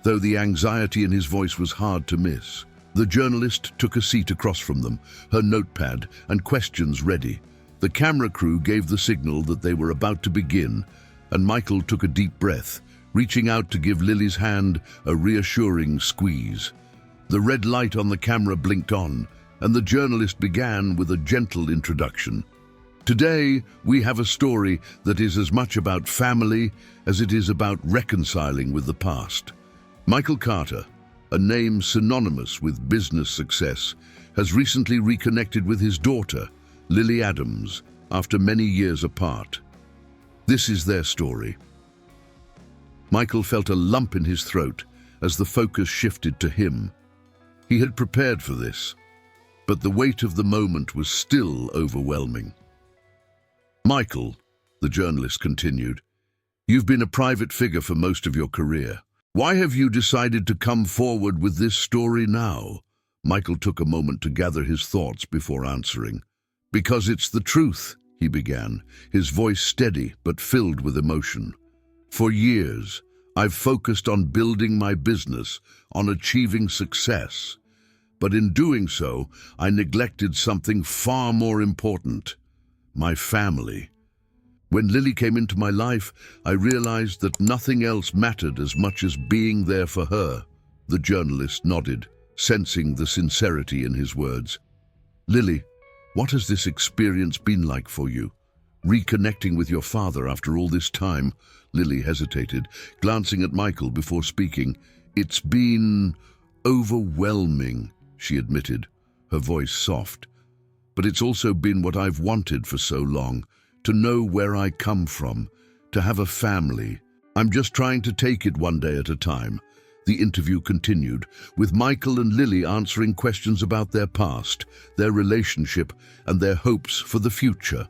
though the anxiety in his voice was hard to miss. The journalist took a seat across from them, her notepad and questions ready. The camera crew gave the signal that they were about to begin, and Michael took a deep breath, reaching out to give Lily's hand a reassuring squeeze. The red light on the camera blinked on, and the journalist began with a gentle introduction. "Today, we have a story that is as much about family as it is about reconciling with the past. Michael Carter, a name synonymous with business success, has recently reconnected with his daughter, Lily Adams, after many years apart. This is their story." Michael felt a lump in his throat as the focus shifted to him. He had prepared for this, but the weight of the moment was still overwhelming. "Michael," the journalist continued, "you've been a private figure for most of your career. Why have you decided to come forward with this story now?" Michael took a moment to gather his thoughts before answering. "Because it's the truth," he began, his voice steady but filled with emotion. "For years, I've focused on building my business, on achieving success. But in doing so, I neglected something far more important: my family. When Lily came into my life, I realized that nothing else mattered as much as being there for her." The journalist nodded, sensing the sincerity in his words. "Lily, what has this experience been like for you? Reconnecting with your father after all this time?" Lily hesitated, glancing at Michael before speaking. "It's been overwhelming," she admitted, her voice soft. "But it's also been what I've wanted for so long, to know where I come from, to have a family. I'm just trying to take it one day at a time." The interview continued, with Michael and Lily answering questions about their past, their relationship, and their hopes for the future.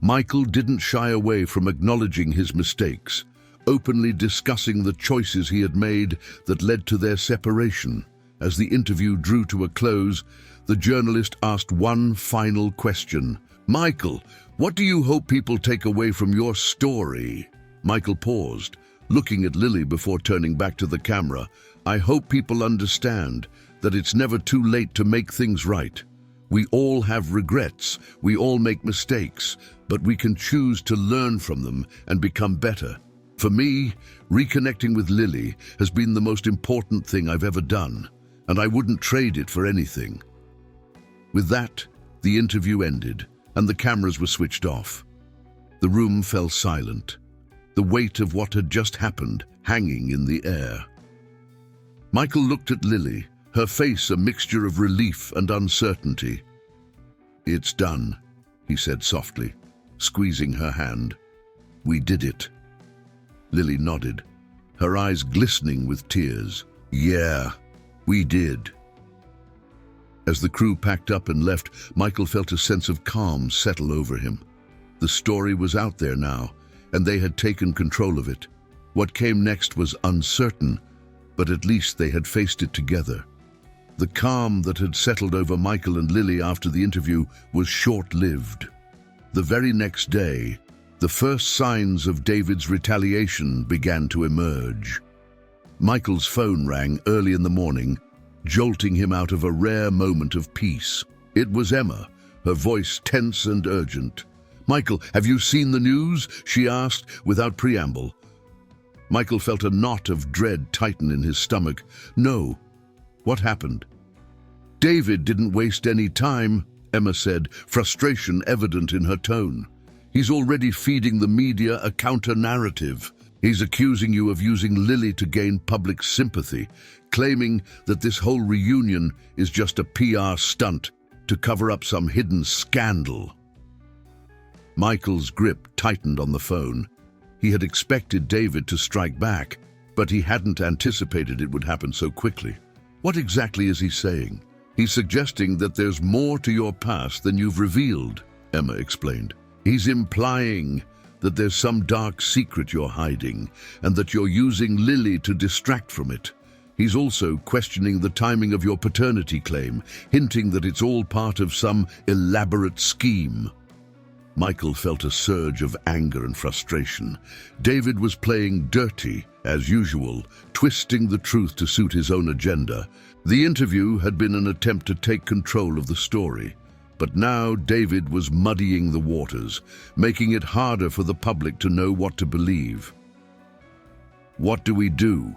Michael didn't shy away from acknowledging his mistakes, openly discussing the choices he had made that led to their separation. As the interview drew to a close, the journalist asked one final question. "Michael, what do you hope people take away from your story?" Michael paused, looking at Lily before turning back to the camera. "I hope people understand that it's never too late to make things right. We all have regrets, we all make mistakes, but we can choose to learn from them and become better. For me, reconnecting with Lily has been the most important thing I've ever done, and I wouldn't trade it for anything." With that, the interview ended, and the cameras were switched off. The room fell silent, the weight of what had just happened hanging in the air. Michael looked at Lily, her face a mixture of relief and uncertainty. "It's done," he said softly, squeezing her hand. "We did it." Lily nodded, her eyes glistening with tears. "Yeah, we did." As the crew packed up and left, Michael felt a sense of calm settle over him. The story was out there now, and they had taken control of it. What came next was uncertain, but at least they had faced it together. The calm that had settled over Michael and Lily after the interview was short-lived. The very next day, the first signs of David's retaliation began to emerge. Michael's phone rang early in the morning, jolting him out of a rare moment of peace. It was Emma, her voice tense and urgent. "Michael, have you seen the news?" she asked, without preamble. Michael felt a knot of dread tighten in his stomach. "No." "What happened?" "David didn't waste any time," Emma said, frustration evident in her tone. "He's already feeding the media a counter-narrative. He's accusing you of using Lily to gain public sympathy, claiming that this whole reunion is just a PR stunt to cover up some hidden scandal." Michael's grip tightened on the phone. He had expected David to strike back, but he hadn't anticipated it would happen so quickly. "What exactly is he saying?" "He's suggesting that there's more to your past than you've revealed," Emma explained. "He's implying that there's some dark secret you're hiding, and that you're using Lily to distract from it. He's also questioning the timing of your paternity claim, hinting that it's all part of some elaborate scheme." Michael felt a surge of anger and frustration. David was playing dirty, as usual, twisting the truth to suit his own agenda. The interview had been an attempt to take control of the story, but now David was muddying the waters, making it harder for the public to know what to believe. "What do we do?"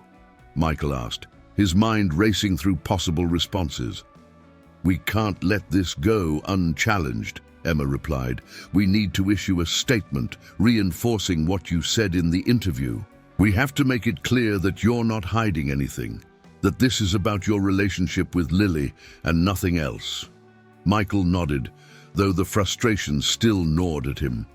Michael asked, his mind racing through possible responses. "We can't let this go unchallenged," Emma replied. "We need to issue a statement reinforcing what you said in the interview. We have to make it clear that you're not hiding anything, that this is about your relationship with Lily and nothing else." Michael nodded, though the frustration still gnawed at him.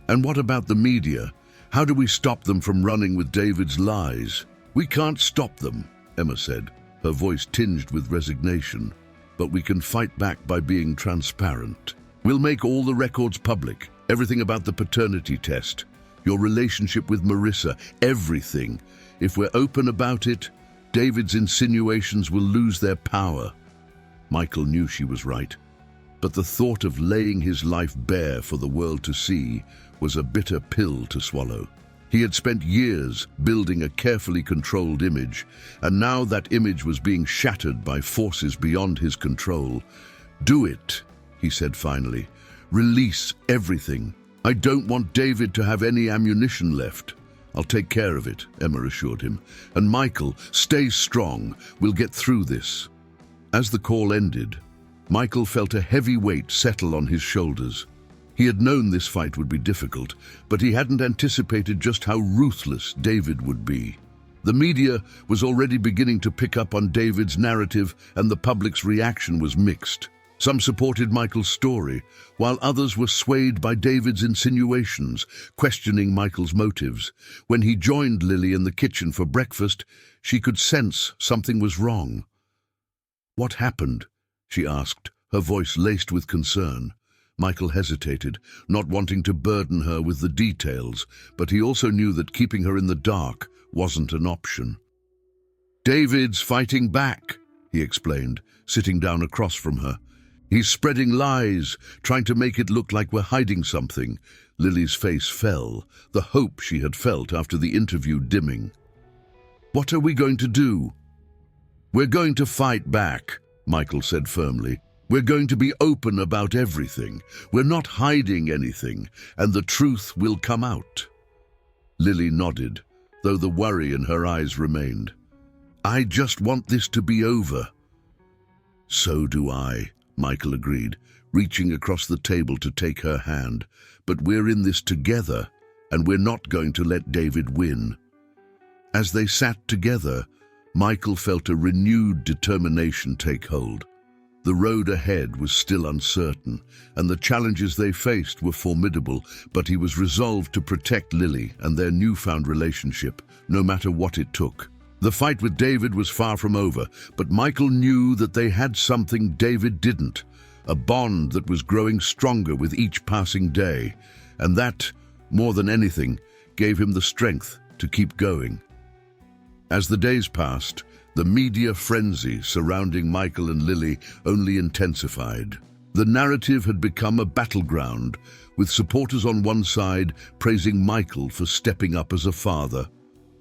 "And what about the media? How do we stop them from running with David's lies?" "We can't stop them," Emma said, her voice tinged with resignation. "But we can fight back by being transparent. We'll make all the records public, everything about the paternity test, your relationship with Marissa, everything. If we're open about it, David's insinuations will lose their power." Michael knew she was right, but the thought of laying his life bare for the world to see was a bitter pill to swallow. He had spent years building a carefully controlled image, and now that image was being shattered by forces beyond his control. "Do it," he said finally. "Release everything. I don't want David to have any ammunition left." "I'll take care of it," Emma assured him. "And Michael, stay strong. We'll get through this." As the call ended, Michael felt a heavy weight settle on his shoulders. He had known this fight would be difficult, but he hadn't anticipated just how ruthless David would be. The media was already beginning to pick up on David's narrative, and the public's reaction was mixed. Some supported Michael's story, while others were swayed by David's insinuations, questioning Michael's motives. When he joined Lily in the kitchen for breakfast, she could sense something was wrong. "What happened?" she asked, her voice laced with concern. Michael hesitated, not wanting to burden her with the details, but he also knew that keeping her in the dark wasn't an option. "David's fighting back," he explained, sitting down across from her. "He's spreading lies, trying to make it look like we're hiding something." Lily's face fell, the hope she had felt after the interview dimming. "What are we going to do?" "We're going to fight back," Michael said firmly. "We're going to be open about everything. We're not hiding anything, and the truth will come out." Lily nodded, though the worry in her eyes remained. "I just want this to be over." "So do I," Michael agreed, reaching across the table to take her hand. "But we're in this together, and we're not going to let David win." As they sat together, Michael felt a renewed determination take hold. The road ahead was still uncertain, and the challenges they faced were formidable, but he was resolved to protect Lily and their newfound relationship, no matter what it took. The fight with David was far from over, but Michael knew that they had something David didn't, a bond that was growing stronger with each passing day, and that, more than anything, gave him the strength to keep going. As the days passed, the media frenzy surrounding Michael and Lily only intensified. The narrative had become a battleground, with supporters on one side praising Michael for stepping up as a father,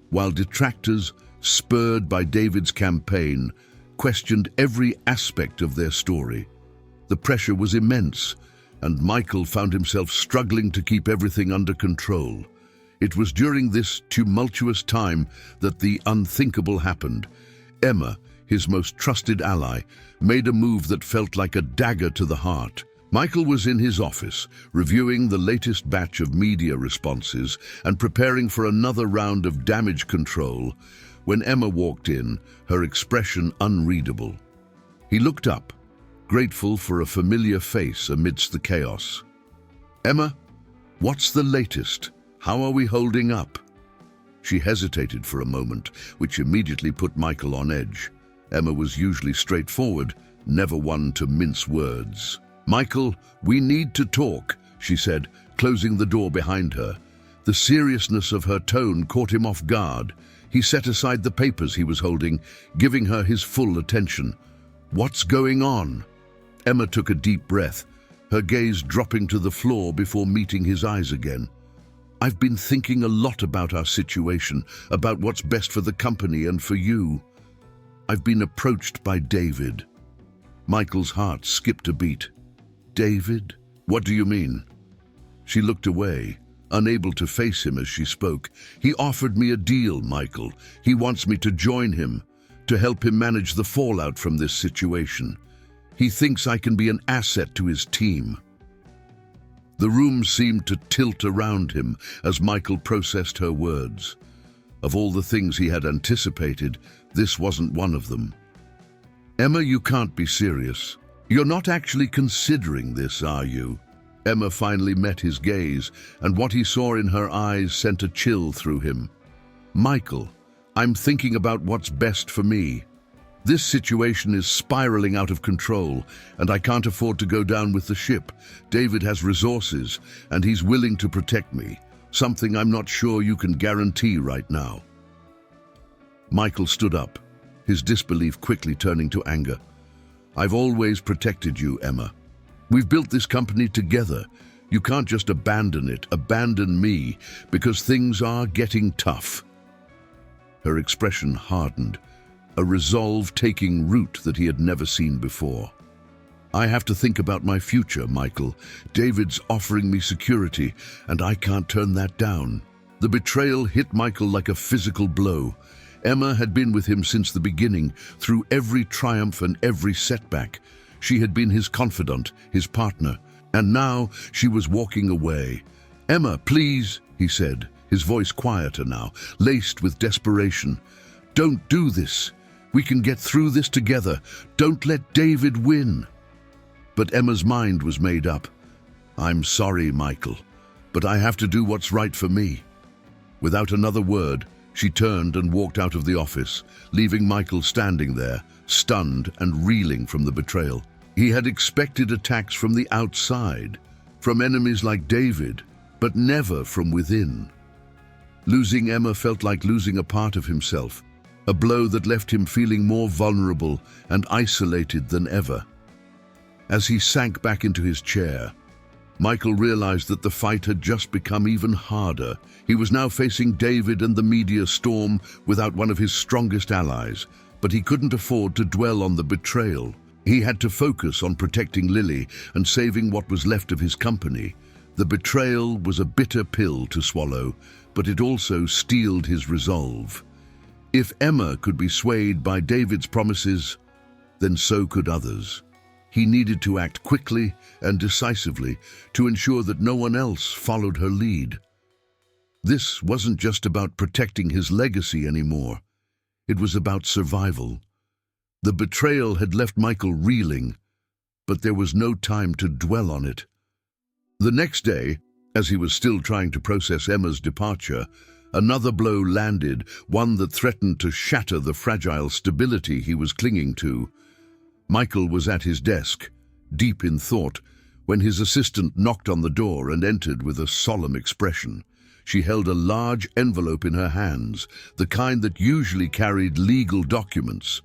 while detractors, spurred by David's campaign, questioned every aspect of their story. The pressure was immense, and Michael found himself struggling to keep everything under control. It was during this tumultuous time that the unthinkable happened. Emma, his most trusted ally, made a move that felt like a dagger to the heart. Michael was in his office, reviewing the latest batch of media responses and preparing for another round of damage control, when Emma walked in, her expression unreadable. He looked up, grateful for a familiar face amidst the chaos. "Emma, what's the latest? How are we holding up?" She hesitated for a moment, which immediately put Michael on edge. Emma was usually straightforward, never one to mince words. "Michael, we need to talk," she said, closing the door behind her. The seriousness of her tone caught him off guard. He set aside the papers he was holding, giving her his full attention. "What's going on?" Emma took a deep breath, her gaze dropping to the floor before meeting his eyes again. "I've been thinking a lot about our situation, about what's best for the company and for you. I've been approached by David." Michael's heart skipped a beat. "David? What do you mean?" She looked away, unable to face him as she spoke. "He offered me a deal, Michael. He wants me to join him, to help him manage the fallout from this situation. He thinks I can be an asset to his team." The room seemed to tilt around him as Michael processed her words. Of all the things he had anticipated, this wasn't one of them. "Emma, you can't be serious. You're not actually considering this, are you?" Emma finally met his gaze, and what he saw in her eyes sent a chill through him. "Michael, I'm thinking about what's best for me. This situation is spiraling out of control, and I can't afford to go down with the ship. David has resources, and he's willing to protect me, something I'm not sure you can guarantee right now." Michael stood up, his disbelief quickly turning to anger. "I've always protected you, Emma. We've built this company together. You can't just abandon it, abandon me, because things are getting tough." Her expression hardened, a resolve taking root that he had never seen before. "I have to think about my future, Michael. David's offering me security, and I can't turn that down." The betrayal hit Michael like a physical blow. Emma had been with him since the beginning, through every triumph and every setback. She had been his confidant, his partner, and now she was walking away. "Emma, please," he said, his voice quieter now, laced with desperation. "Don't do this. We can get through this together. Don't let David win." But Emma's mind was made up. "I'm sorry, Michael, but I have to do what's right for me." Without another word, she turned and walked out of the office, leaving Michael standing there, stunned and reeling from the betrayal. He had expected attacks from the outside, from enemies like David, but never from within. Losing Emma felt like losing a part of himself, a blow that left him feeling more vulnerable and isolated than ever. As he sank back into his chair, Michael realized that the fight had just become even harder. He was now facing David and the media storm without one of his strongest allies, but he couldn't afford to dwell on the betrayal. He had to focus on protecting Lily and saving what was left of his company. The betrayal was a bitter pill to swallow, but it also steeled his resolve. If Emma could be swayed by David's promises, then so could others. He needed to act quickly and decisively to ensure that no one else followed her lead. This wasn't just about protecting his legacy anymore. It was about survival. The betrayal had left Michael reeling, but there was no time to dwell on it. The next day, as he was still trying to process Emma's departure, another blow landed, one that threatened to shatter the fragile stability he was clinging to. Michael was at his desk, deep in thought, when his assistant knocked on the door and entered with a solemn expression. She held a large envelope in her hands, the kind that usually carried legal documents.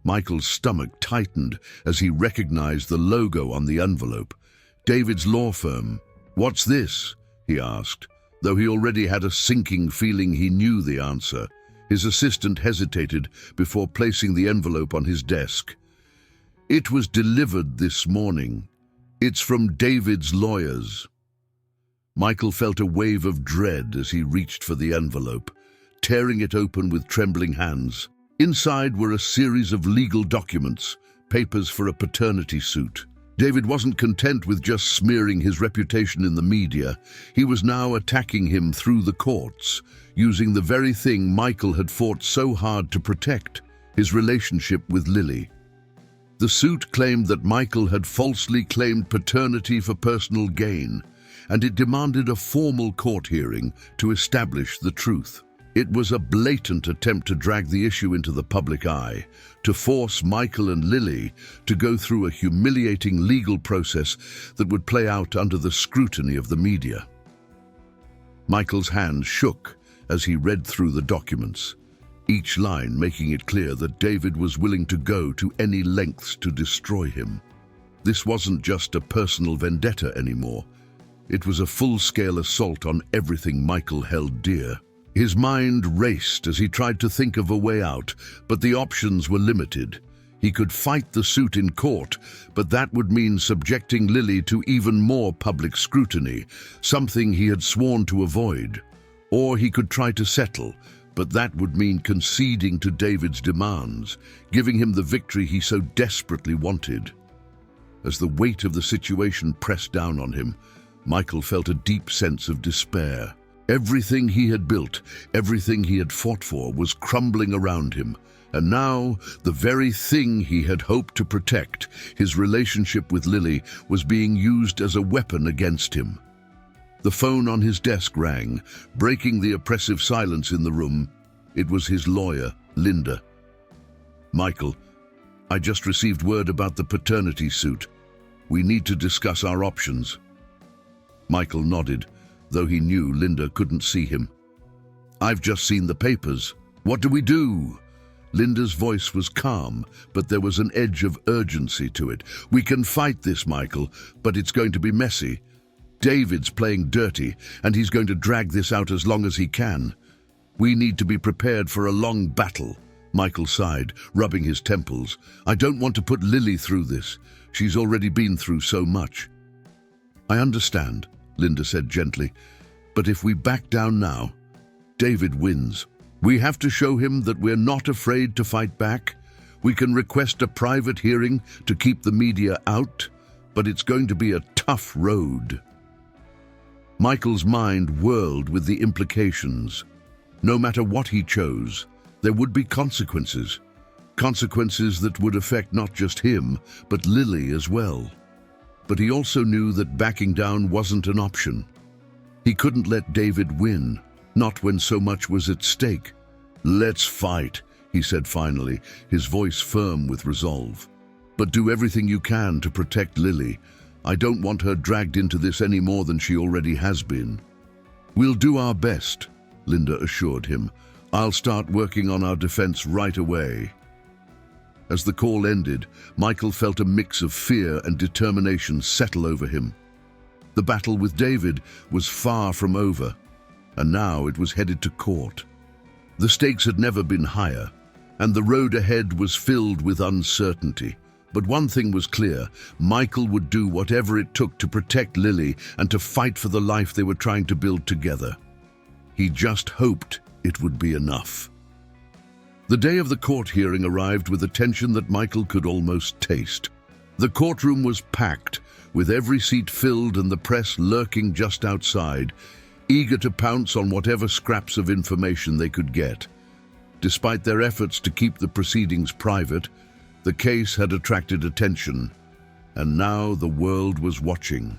Michael's stomach tightened as he recognized the logo on the envelope. David's law firm. "What's this?" he asked, though he already had a sinking feeling he knew the answer. His assistant hesitated before placing the envelope on his desk. "It was delivered this morning. It's from David's lawyers." Michael felt a wave of dread as he reached for the envelope, tearing it open with trembling hands. Inside were a series of legal documents, papers for a paternity suit. David wasn't content with just smearing his reputation in the media. He was now attacking him through the courts, using the very thing Michael had fought so hard to protect, his relationship with Lily. The suit claimed that Michael had falsely claimed paternity for personal gain, and it demanded a formal court hearing to establish the truth. It was a blatant attempt to drag the issue into the public eye, to force Michael and Lily to go through a humiliating legal process that would play out under the scrutiny of the media. Michael's hand shook as he read through the documents, each line making it clear that David was willing to go to any lengths to destroy him. This wasn't just a personal vendetta anymore. It was a full-scale assault on everything Michael held dear. His mind raced as he tried to think of a way out, but the options were limited. He could fight the suit in court, but that would mean subjecting Lily to even more public scrutiny, something he had sworn to avoid. Or he could try to settle, but that would mean conceding to David's demands, giving him the victory he so desperately wanted. As the weight of the situation pressed down on him, Michael felt a deep sense of despair. Everything he had built, everything he had fought for, was crumbling around him. And now, the very thing he had hoped to protect, his relationship with Lily, was being used as a weapon against him. The phone on his desk rang, breaking the oppressive silence in the room. It was his lawyer, Linda. "Michael, I just received word about the paternity suit. We need to discuss our options." Michael nodded, though he knew Linda couldn't see him. "I've just seen the papers. What do we do?" Linda's voice was calm, but there was an edge of urgency to it. "We can fight this, Michael, but it's going to be messy. David's playing dirty, and he's going to drag this out as long as he can. We need to be prepared for a long battle." Michael sighed, rubbing his temples. "I don't want to put Lily through this. She's already been through so much." "I understand," Linda said gently, "but if we back down now, David wins. We have to show him that we're not afraid to fight back. We can request a private hearing to keep the media out, but it's going to be a tough road." Michael's mind whirled with the implications. No matter what he chose, there would be consequences. Consequences that would affect not just him, but Lily as well. But he also knew that backing down wasn't an option. He couldn't let David win, not when so much was at stake. "Let's fight," he said finally, his voice firm with resolve. "But do everything you can to protect Lily. I don't want her dragged into this any more than she already has been." "We'll do our best," Linda assured him. "I'll start working on our defense right away." As the call ended, Michael felt a mix of fear and determination settle over him. The battle with David was far from over, and now it was headed to court. The stakes had never been higher, and the road ahead was filled with uncertainty. But one thing was clear: Michael would do whatever it took to protect Lily and to fight for the life they were trying to build together. He just hoped it would be enough. The day of the court hearing arrived with a tension that Michael could almost taste. The courtroom was packed, with every seat filled and the press lurking just outside, eager to pounce on whatever scraps of information they could get. Despite their efforts to keep the proceedings private, the case had attracted attention, and now the world was watching.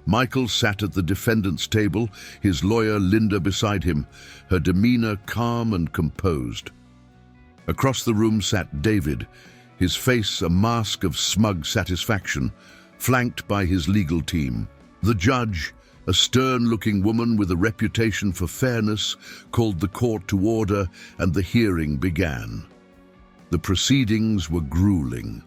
Michael sat at the defendant's table, his lawyer Linda beside him, her demeanor calm and composed. Across the room sat David, his face a mask of smug satisfaction, flanked by his legal team. The judge, a stern-looking woman with a reputation for fairness, called the court to order, and the hearing began. The proceedings were grueling.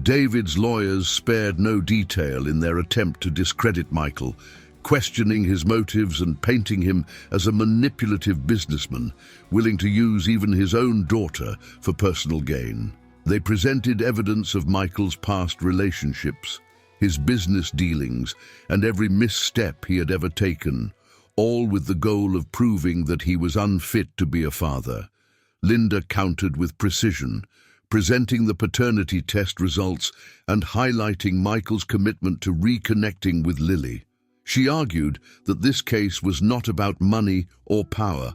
David's lawyers spared no detail in their attempt to discredit Michael, questioning his motives and painting him as a manipulative businessman, willing to use even his own daughter for personal gain. They presented evidence of Michael's past relationships, his business dealings, and every misstep he had ever taken, all with the goal of proving that he was unfit to be a father. Linda countered with precision, presenting the paternity test results and highlighting Michael's commitment to reconnecting with Lily. She argued that this case was not about money or power,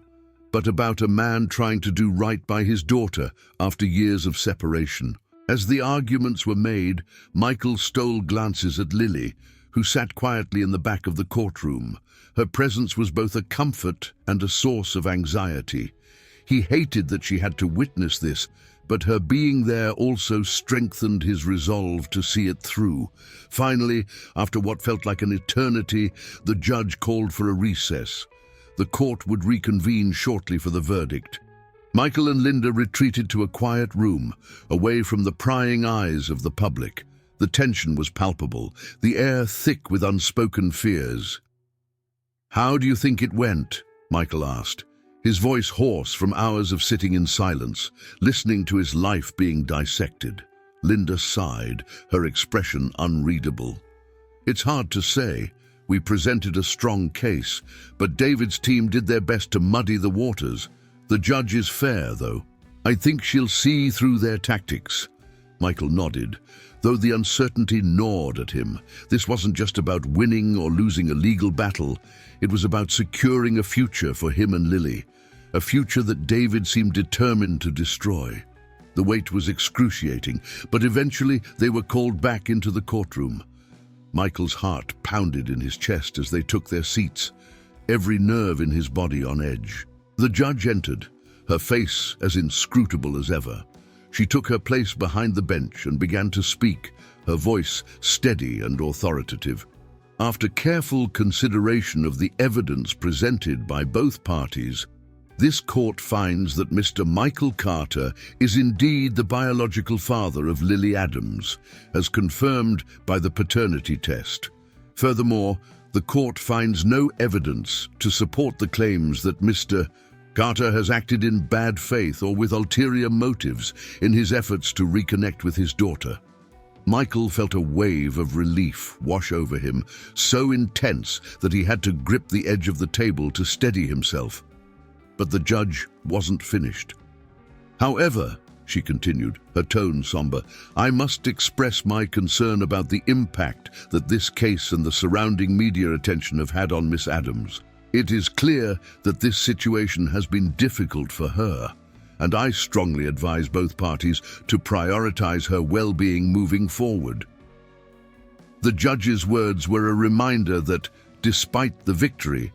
but about a man trying to do right by his daughter after years of separation. As the arguments were made, Michael stole glances at Lily, who sat quietly in the back of the courtroom. Her presence was both a comfort and a source of anxiety. He hated that she had to witness this, but her being there also strengthened his resolve to see it through. Finally, after what felt like an eternity, the judge called for a recess. The court would reconvene shortly for the verdict. Michael and Linda retreated to a quiet room, away from the prying eyes of the public. The tension was palpable, the air thick with unspoken fears. "How do you think it went?" Michael asked, his voice hoarse from hours of sitting in silence, listening to his life being dissected. Linda sighed, her expression unreadable. "It's hard to say. We presented a strong case, but David's team did their best to muddy the waters. The judge is fair, though. I think she'll see through their tactics." Michael nodded, though the uncertainty gnawed at him. This wasn't just about winning or losing a legal battle. It was about securing a future for him and Lily, a future that David seemed determined to destroy. The wait was excruciating, but eventually they were called back into the courtroom. Michael's heart pounded in his chest as they took their seats, every nerve in his body on edge. The judge entered, her face as inscrutable as ever. She took her place behind the bench and began to speak, her voice steady and authoritative. After careful consideration of the evidence presented by both parties, this court finds that Mr. Michael Carter is indeed the biological father of Lily Adams, as confirmed by the paternity test. Furthermore, the court finds no evidence to support the claims that Mr. Carter has acted in bad faith or with ulterior motives in his efforts to reconnect with his daughter. Michael felt a wave of relief wash over him, so intense that he had to grip the edge of the table to steady himself. But the judge wasn't finished. However, she continued, her tone somber. "I must express my concern about the impact that this case and the surrounding media attention have had on Miss Adams. It is clear that this situation has been difficult for her, and I strongly advise both parties to prioritize her well-being moving forward." The judge's words were a reminder that, despite the victory,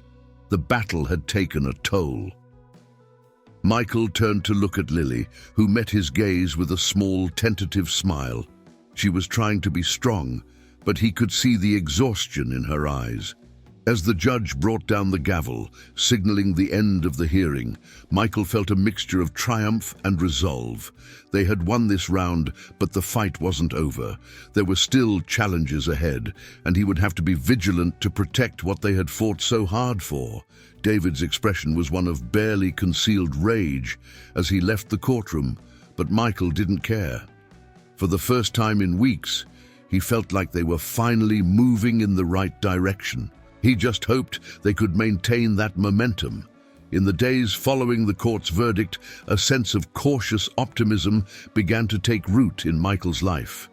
the battle had taken a toll. Michael turned to look at Lily, who met his gaze with a small, tentative smile. She was trying to be strong, but he could see the exhaustion in her eyes. As the judge brought down the gavel, signaling the end of the hearing, Michael felt a mixture of triumph and resolve. They had won this round, but the fight wasn't over. There were still challenges ahead, and he would have to be vigilant to protect what they had fought so hard for. David's expression was one of barely concealed rage as he left the courtroom, but Michael didn't care. For the first time in weeks, he felt like they were finally moving in the right direction. He just hoped they could maintain that momentum. In the days following the court's verdict, a sense of cautious optimism began to take root in Michael's life.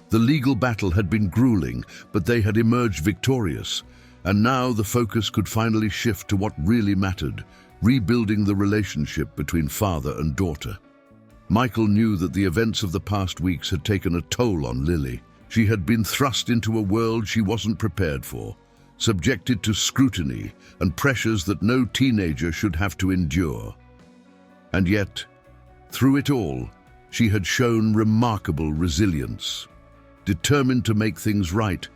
The legal battle had been grueling, but they had emerged victorious. And now the focus could finally shift to what really mattered, rebuilding the relationship between father and daughter. Michael knew that the events of the past weeks had taken a toll on Lily. She had been thrust into a world she wasn't prepared for, subjected to scrutiny and pressures that no teenager should have to endure. And yet, through it all, she had shown remarkable resilience. Determined to make things right,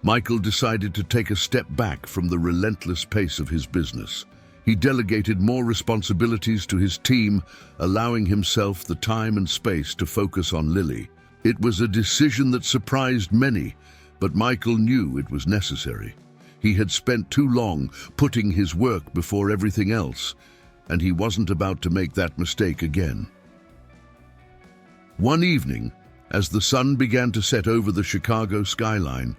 Michael decided to take a step back from the relentless pace of his business. He delegated more responsibilities to his team, allowing himself the time and space to focus on Lily. It was a decision that surprised many, but Michael knew it was necessary. He had spent too long putting his work before everything else, and he wasn't about to make that mistake again. One evening, as the sun began to set over the Chicago skyline,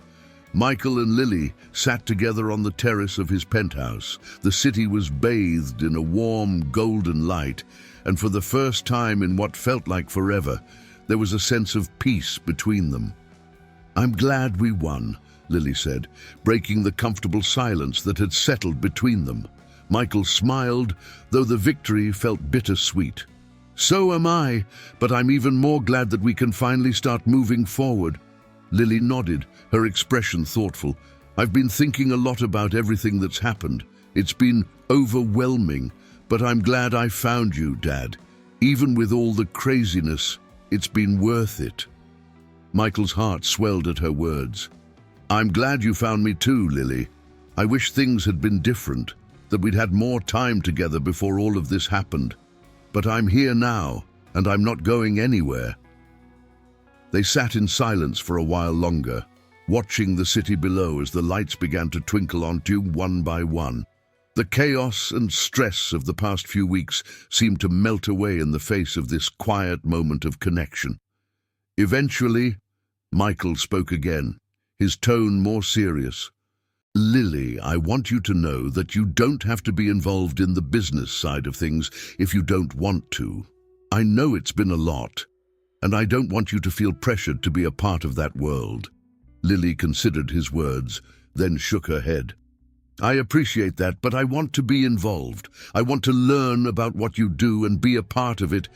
Michael and Lily sat together on the terrace of his penthouse. The city was bathed in a warm, golden light, and for the first time in what felt like forever, there was a sense of peace between them. "I'm glad we won," Lily said, breaking the comfortable silence that had settled between them. Michael smiled, though the victory felt bittersweet. "So am I, but I'm even more glad that we can finally start moving forward." Lily nodded, her expression thoughtful. "I've been thinking a lot about everything that's happened. It's been overwhelming, but I'm glad I found you, Dad. Even with all the craziness, it's been worth it." Michael's heart swelled at her words. "I'm glad you found me too, Lily. I wish things had been different, that we'd had more time together before all of this happened. But I'm here now, and I'm not going anywhere." They sat in silence for a while longer, watching the city below as the lights began to twinkle onto one by one. The chaos and stress of the past few weeks seemed to melt away in the face of this quiet moment of connection. Eventually, Michael spoke again, his tone more serious. "Lily, I want you to know that you don't have to be involved in the business side of things if you don't want to. I know it's been a lot, and I don't want you to feel pressured to be a part of that world." Lily considered his words, then shook her head. "I appreciate that, but I want to be involved. I want to learn about what you do and be a part of it,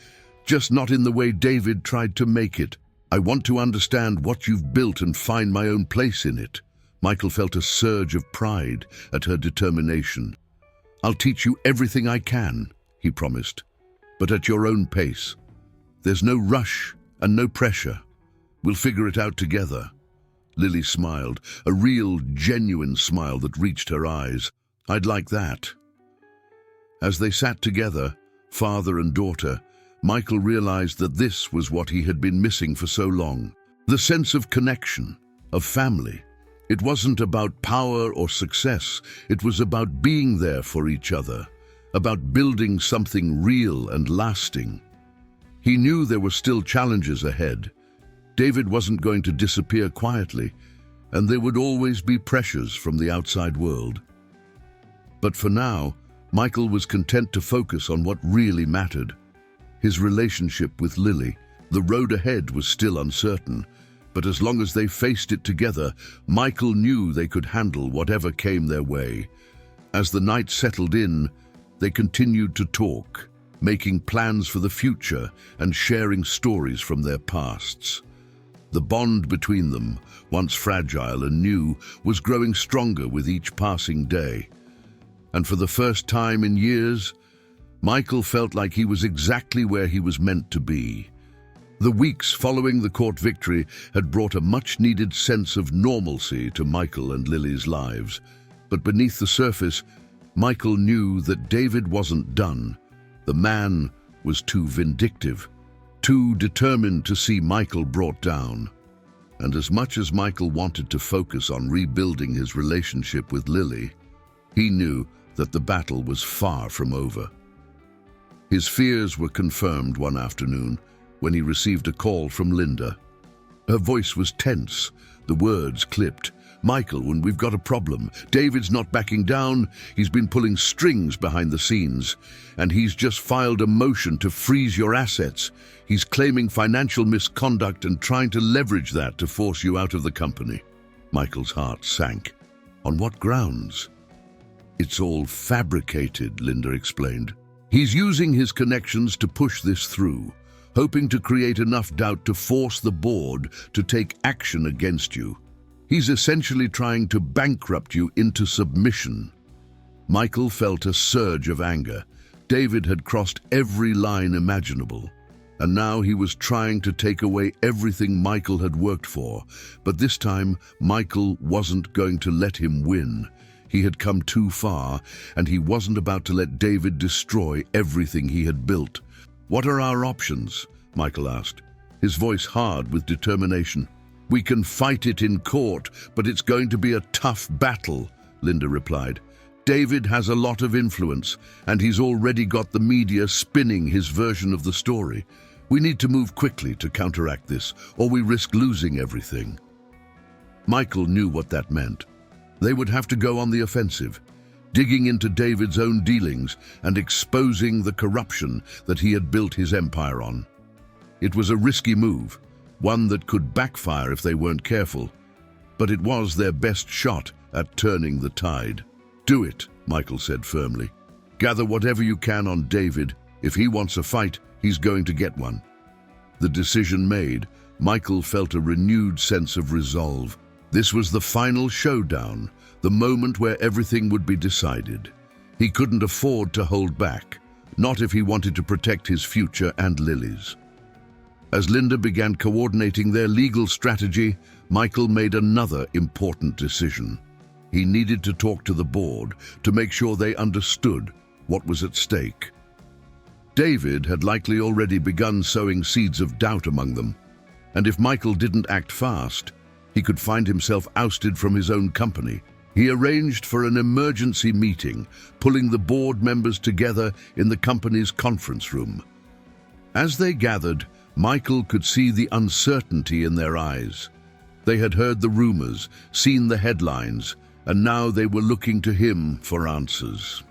just not in the way David tried to make it. I want to understand what you've built and find my own place in it." Michael felt a surge of pride at her determination. "I'll teach you everything I can," he promised, "but at your own pace. There's no rush and no pressure. We'll figure it out together." Lily smiled, a real, genuine smile that reached her eyes. "I'd like that." As they sat together, father and daughter, Michael realized that this was what he had been missing for so long. The sense of connection, of family. It wasn't about power or success. It was about being there for each other, about building something real and lasting. He knew there were still challenges ahead. David wasn't going to disappear quietly, and there would always be pressures from the outside world. But for now, Michael was content to focus on what really mattered. his relationship with Lily. The road ahead was still uncertain, but as long as they faced it together, Michael knew they could handle whatever came their way. As the night settled in, they continued to talk, making plans for the future and sharing stories from their pasts. The bond between them, once fragile and new, was growing stronger with each passing day. And for the first time in years, Michael felt like he was exactly where he was meant to be. The weeks following the court victory had brought a much-needed sense of normalcy to Michael and Lily's lives. But beneath the surface, Michael knew that David wasn't done. The man was too vindictive, too determined to see Michael brought down. And as much as Michael wanted to focus on rebuilding his relationship with Lily, he knew that the battle was far from over. His fears were confirmed one afternoon when he received a call from Linda. Her voice was tense, the words clipped. "Michael, when we've got a problem. David's not backing down. He's been pulling strings behind the scenes, and he's just filed a motion to freeze your assets. He's claiming financial misconduct and trying to leverage that to force you out of the company." Michael's heart sank. On what grounds? "It's all fabricated," Linda explained. "He's using his connections to push this through, hoping to create enough doubt to force the board to take action against you. He's essentially trying to bankrupt you into submission." Michael felt a surge of anger. David had crossed every line imaginable, and now he was trying to take away everything Michael had worked for. But this time, Michael wasn't going to let him win. He had come too far, and he wasn't about to let David destroy everything he had built. "What are our options?" Michael asked, his voice hard with determination. "We can fight it in court, but it's going to be a tough battle," Linda replied. "David has a lot of influence, and he's already got the media spinning his version of the story. We need to move quickly to counteract this, or we risk losing everything." Michael knew what that meant. They would have to go on the offensive, digging into David's own dealings and exposing the corruption that he had built his empire on. It was a risky move, one that could backfire if they weren't careful, but it was their best shot at turning the tide. "Do it," Michael said firmly. "Gather whatever you can on David. If he wants a fight, he's going to get one." The decision made, Michael felt a renewed sense of resolve. This was the final showdown, the moment where everything would be decided. He couldn't afford to hold back, not if he wanted to protect his future and Lily's. As Linda began coordinating their legal strategy, Michael made another important decision. He needed to talk to the board to make sure they understood what was at stake. David had likely already begun sowing seeds of doubt among them, and if Michael didn't act fast, he could find himself ousted from his own company. He arranged for an emergency meeting, pulling the board members together in the company's conference room. As they gathered, Michael could see the uncertainty in their eyes. They had heard the rumors, seen the headlines, and now they were looking to him for answers.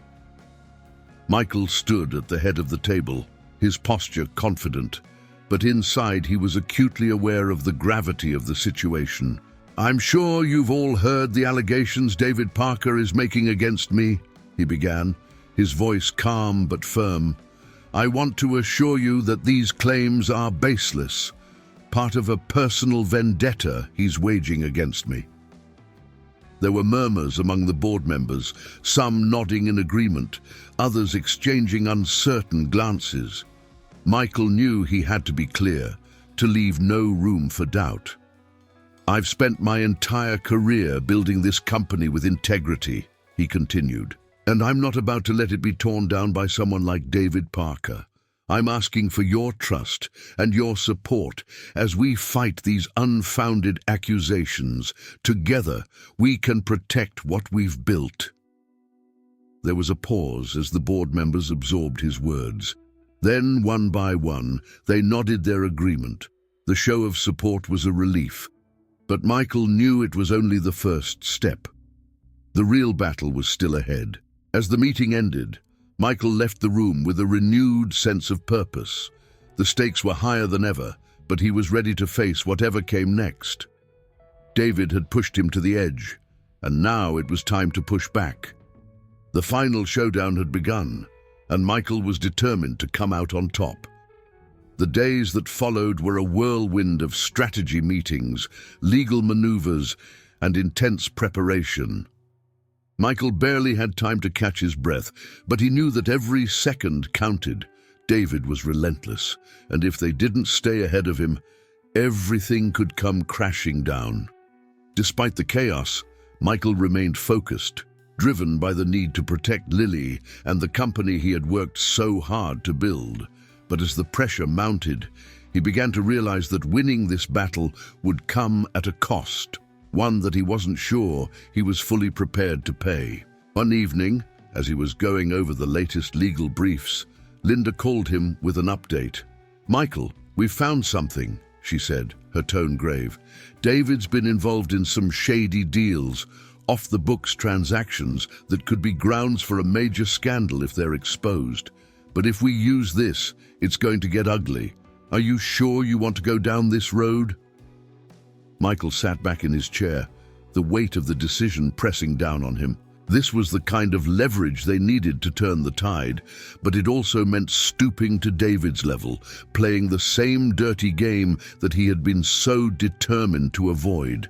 Michael stood at the head of the table, his posture confident, but inside he was acutely aware of the gravity of the situation. "I'm sure you've all heard the allegations David Parker is making against me," he began, his voice calm but firm. "I want to assure you that these claims are baseless, part of a personal vendetta he's waging against me." There were murmurs among the board members, some nodding in agreement, others exchanging uncertain glances. Michael knew he had to be clear, to leave no room for doubt. "I've spent my entire career building this company with integrity," he continued, "and I'm not about to let it be torn down by someone like David Parker. I'm asking for your trust and your support as we fight these unfounded accusations. Together, we can protect what we've built." There was a pause as the board members absorbed his words. Then, one by one, they nodded their agreement. The show of support was a relief, but Michael knew it was only the first step. The real battle was still ahead. As the meeting ended, Michael left the room with a renewed sense of purpose. The stakes were higher than ever, but he was ready to face whatever came next. David had pushed him to the edge, and now it was time to push back. The final showdown had begun, and Michael was determined to come out on top. The days that followed were a whirlwind of strategy meetings, legal maneuvers, and intense preparation. Michael barely had time to catch his breath, but he knew that every second counted. David was relentless, and if they didn't stay ahead of him, everything could come crashing down. Despite the chaos, Michael remained focused, driven by the need to protect Lily and the company he had worked so hard to build. But as the pressure mounted, he began to realize that winning this battle would come at a cost, one that he wasn't sure he was fully prepared to pay. One evening, as he was going over the latest legal briefs, Linda called him with an update. "Michael, we've found something," she said, her tone grave. "David's been involved in some shady deals, off-the-books transactions that could be grounds for a major scandal if they're exposed. But if we use this, it's going to get ugly. Are you sure you want to go down this road?" Michael sat back in his chair, the weight of the decision pressing down on him. This was the kind of leverage they needed to turn the tide, but it also meant stooping to David's level, playing the same dirty game that he had been so determined to avoid.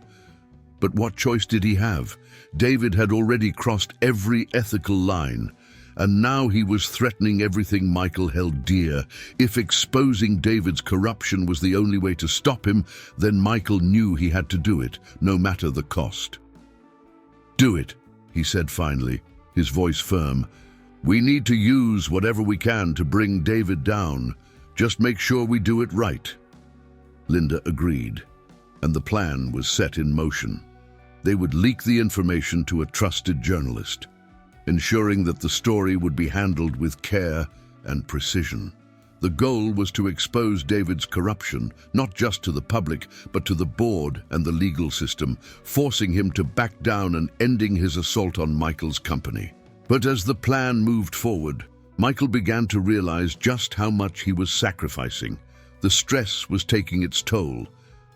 But what choice did he have? David had already crossed every ethical line, and now he was threatening everything Michael held dear. If exposing David's corruption was the only way to stop him, then Michael knew he had to do it, no matter the cost. "Do it," he said finally, his voice firm. "We need to use whatever we can to bring David down. Just make sure we do it right." Linda agreed, and the plan was set in motion. They would leak the information to a trusted journalist, ensuring that the story would be handled with care and precision. The goal was to expose David's corruption, not just to the public, but to the board and the legal system, forcing him to back down and ending his assault on Michael's company. But as the plan moved forward, Michael began to realize just how much he was sacrificing. The stress was taking its toll,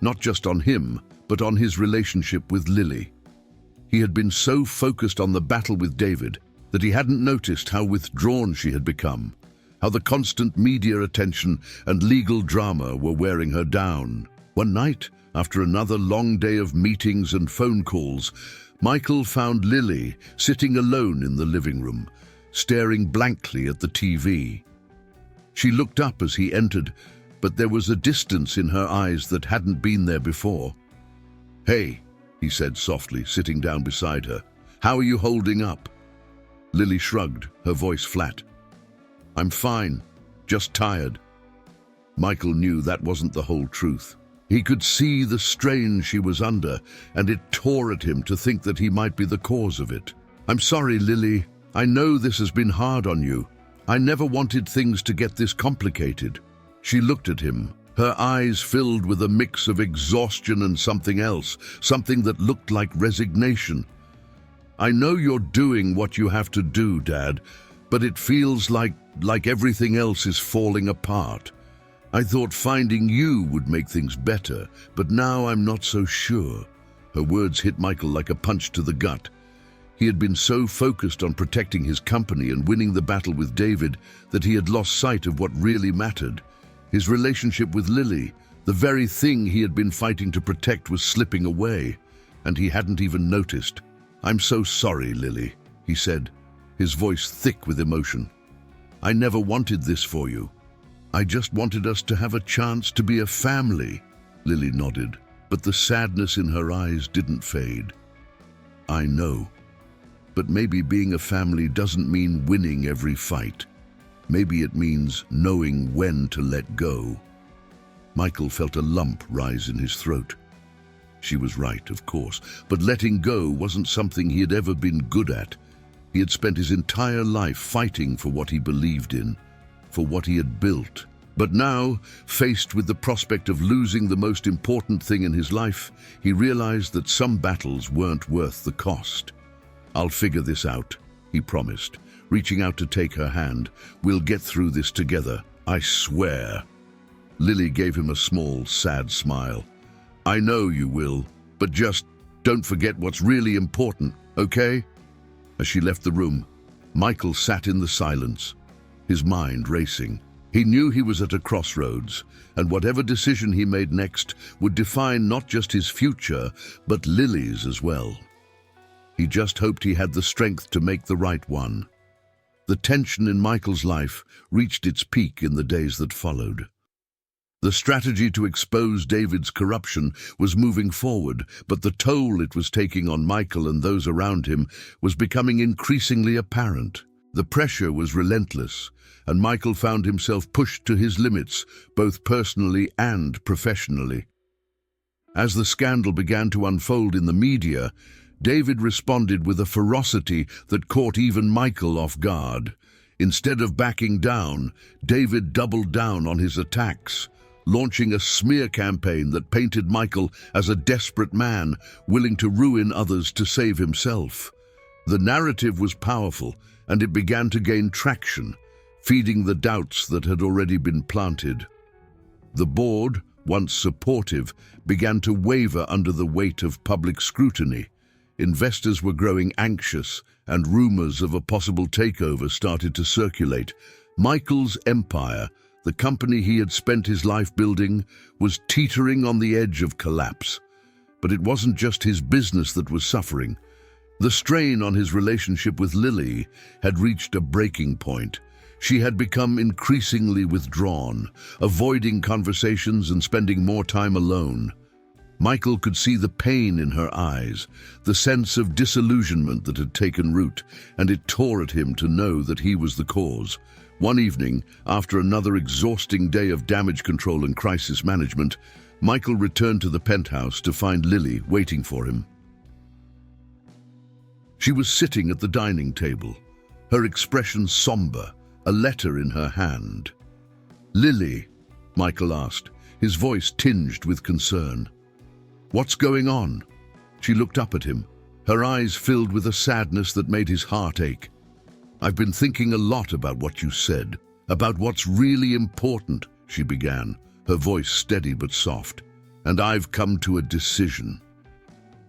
not just on him, but on his relationship with Lily. He had been so focused on the battle with David that he hadn't noticed how withdrawn she had become, how the constant media attention and legal drama were wearing her down. One night, after another long day of meetings and phone calls, Michael found Lily sitting alone in the living room, staring blankly at the TV. She looked up as he entered, but there was a distance in her eyes that hadn't been there before. "Hey," he said softly, sitting down beside her. "How are you holding up?" Lily shrugged, her voice flat. "I'm fine, just tired." Michael knew that wasn't the whole truth. He could see the strain she was under, and it tore at him to think that he might be the cause of it. "I'm sorry, Lily. I know this has been hard on you. I never wanted things to get this complicated." She looked at him, her eyes filled with a mix of exhaustion and something else, something that looked like resignation. "I know you're doing what you have to do, Dad, but it feels like everything else is falling apart. I thought finding you would make things better, but now I'm not so sure." Her words hit Michael like a punch to the gut. He had been so focused on protecting his company and winning the battle with David that he had lost sight of what really mattered. His relationship with Lily, the very thing he had been fighting to protect, was slipping away, and he hadn't even noticed. "I'm so sorry, Lily," he said, his voice thick with emotion. "I never wanted this for you. I just wanted us to have a chance to be a family." Lily nodded, but the sadness in her eyes didn't fade. "I know. But maybe being a family doesn't mean winning every fight. Maybe it means knowing when to let go." Michael felt a lump rise in his throat. She was right, of course, but letting go wasn't something he had ever been good at. He had spent his entire life fighting for what he believed in, for what he had built. But now, faced with the prospect of losing the most important thing in his life, he realized that some battles weren't worth the cost. "I'll figure this out," he promised, reaching out to take her hand. "We'll get through this together, I swear." Lily gave him a small, sad smile. I know you will, but just don't forget what's really important, okay? As she left the room, Michael sat in the silence, his mind racing. He knew he was at a crossroads, and whatever decision he made next would define not just his future, but Lily's as well. He just hoped he had the strength to make the right one. The tension in Michael's life reached its peak in the days that followed. The strategy to expose David's corruption was moving forward, but the toll it was taking on Michael and those around him was becoming increasingly apparent. The pressure was relentless, and Michael found himself pushed to his limits, both personally and professionally. As the scandal began to unfold in the media, David responded with a ferocity that caught even Michael off guard. Instead of backing down, David doubled down on his attacks, launching a smear campaign that painted Michael as a desperate man willing to ruin others to save himself. The narrative was powerful, and it began to gain traction, feeding the doubts that had already been planted. The board, once supportive, began to waver under the weight of public scrutiny. Investors were growing anxious, and rumors of a possible takeover started to circulate. Michael's empire, the company he had spent his life building, was teetering on the edge of collapse. But it wasn't just his business that was suffering. The strain on his relationship with Lily had reached a breaking point. She had become increasingly withdrawn, avoiding conversations and spending more time alone. Michael could see the pain in her eyes, the sense of disillusionment that had taken root, and it tore at him to know that he was the cause. One evening, after another exhausting day of damage control and crisis management, Michael returned to the penthouse to find Lily waiting for him. She was sitting at the dining table, her expression somber, a letter in her hand. "Lily," Michael asked, his voice tinged with concern. "What's going on?" She looked up at him, her eyes filled with a sadness that made his heart ache. "I've been thinking a lot about what you said, about what's really important," she began, her voice steady but soft. "And I've come to a decision."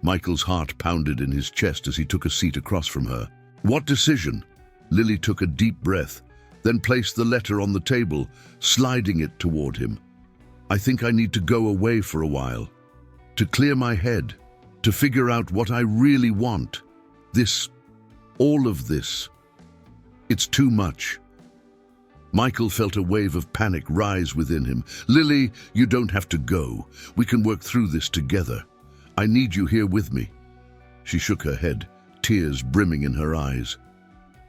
Michael's heart pounded in his chest as he took a seat across from her. "What decision?" Lily took a deep breath, then placed the letter on the table, sliding it toward him. "I think I need to go away for a while, to clear my head, to figure out what I really want. All of this. It's too much." Michael felt a wave of panic rise within him. "Lily, you don't have to go. We can work through this together. I need you here with me." She shook her head, tears brimming in her eyes.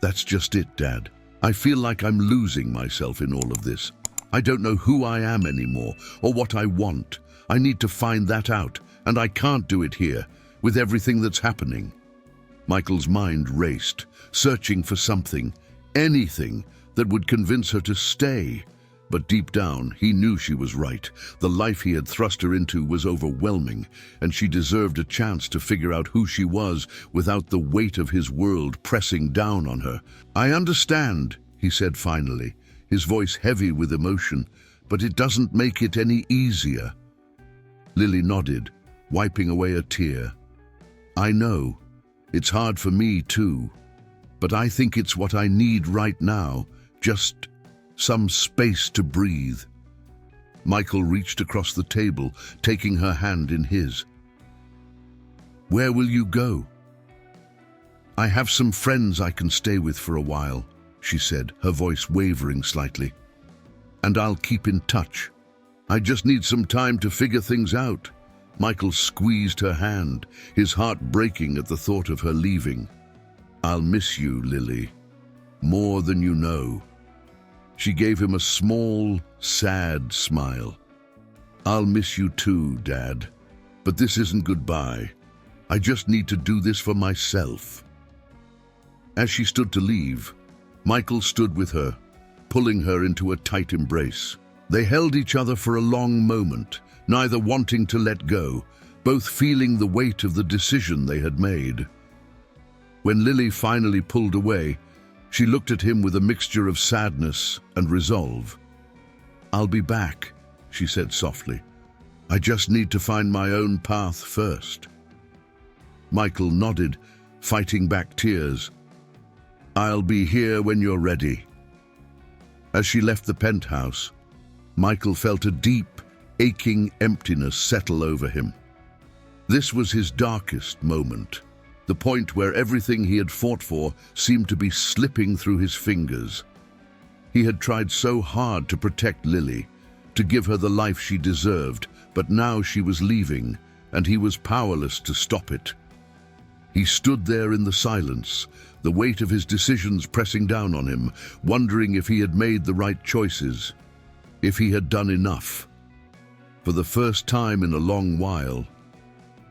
"That's just it, Dad. I feel like I'm losing myself in all of this. I don't know who I am anymore or what I want. I need to find that out, and I can't do it here, with everything that's happening." Michael's mind raced, searching for something, anything, that would convince her to stay. But deep down, he knew she was right. The life he had thrust her into was overwhelming, and she deserved a chance to figure out who she was without the weight of his world pressing down on her. "I understand," he said finally, his voice heavy with emotion, "but it doesn't make it any easier." Lily nodded, wiping away a tear. "I know. It's hard for me too. But I think it's what I need right now, just some space to breathe." Michael reached across the table, taking her hand in his. "Where will you go?" "I have some friends I can stay with for a while," she said, her voice wavering slightly. "And I'll keep in touch. I just need some time to figure things out." Michael squeezed her hand, his heart breaking at the thought of her leaving. "I'll miss you, Lily, more than you know." She gave him a small, sad smile. "I'll miss you too, Dad. But this isn't goodbye. I just need to do this for myself." As she stood to leave, Michael stood with her, pulling her into a tight embrace. They held each other for a long moment, neither wanting to let go, both feeling the weight of the decision they had made. When Lily finally pulled away, she looked at him with a mixture of sadness and resolve. "I'll be back," she said softly. "I just need to find my own path first." Michael nodded, fighting back tears. "I'll be here when you're ready." As she left the penthouse, Michael felt a deep, aching emptiness settle over him. This was his darkest moment, the point where everything he had fought for seemed to be slipping through his fingers. He had tried so hard to protect Lily, to give her the life she deserved, but now she was leaving, and he was powerless to stop it. He stood there in the silence, the weight of his decisions pressing down on him, wondering if he had made the right choices, if he had done enough. For the first time in a long while,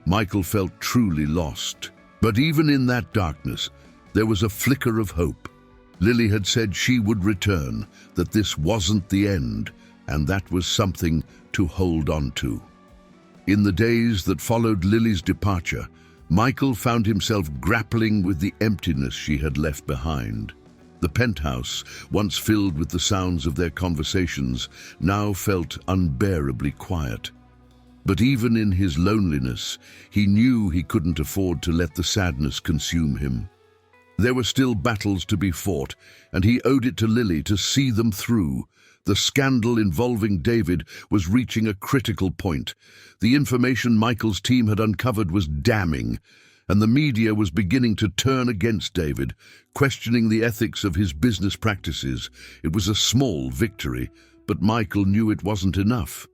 Michael felt truly lost. But even in that darkness, there was a flicker of hope. Lily had said she would return, that this wasn't the end, and that was something to hold on to. In the days that followed Lily's departure, Michael found himself grappling with the emptiness she had left behind. The penthouse, once filled with the sounds of their conversations, now felt unbearably quiet. But even in his loneliness, he knew he couldn't afford to let the sadness consume him. There were still battles to be fought, and he owed it to Lily to see them through. The scandal involving David was reaching a critical point. The information Michael's team had uncovered was damning, and the media was beginning to turn against David, questioning the ethics of his business practices. It was a small victory, but Michael knew it wasn't enough.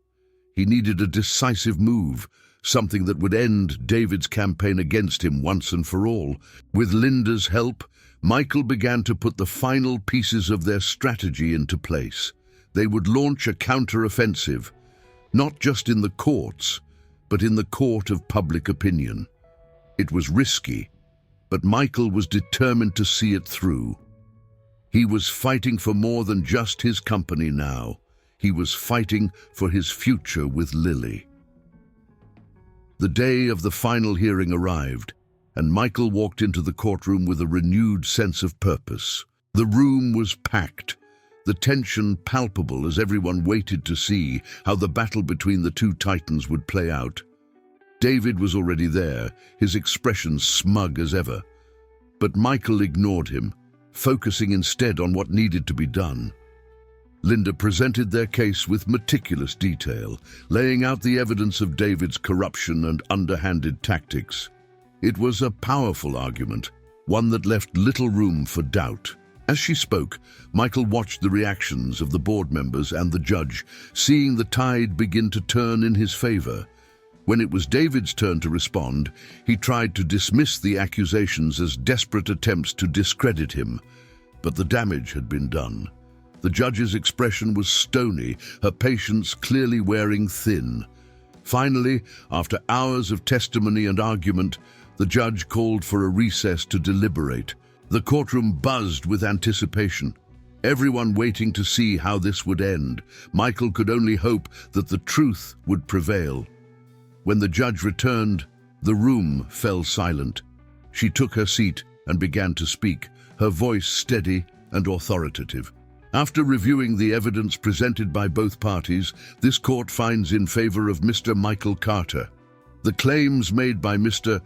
He needed a decisive move, something that would end David's campaign against him once and for all. With Linda's help, Michael began to put the final pieces of their strategy into place. They would launch a counter-offensive, not just in the courts, but in the court of public opinion. It was risky, but Michael was determined to see it through. He was fighting for more than just his company now. He was fighting for his future with Lily. The day of the final hearing arrived, and Michael walked into the courtroom with a renewed sense of purpose. The room was packed, the tension palpable as everyone waited to see how the battle between the two titans would play out. David was already there, his expression smug as ever. But Michael ignored him, focusing instead on what needed to be done. Linda presented their case with meticulous detail, laying out the evidence of David's corruption and underhanded tactics. It was a powerful argument, one that left little room for doubt. As she spoke, Michael watched the reactions of the board members and the judge, seeing the tide begin to turn in his favor. When it was David's turn to respond, he tried to dismiss the accusations as desperate attempts to discredit him. But the damage had been done. The judge's expression was stony, her patience clearly wearing thin. Finally, after hours of testimony and argument, the judge called for a recess to deliberate. The courtroom buzzed with anticipation, everyone waiting to see how this would end. Michael could only hope that the truth would prevail. When the judge returned, the room fell silent. She took her seat and began to speak, her voice steady and authoritative. After reviewing the evidence presented by both parties, this court finds in favor of Mr. Michael Carter. The claims made by Mr.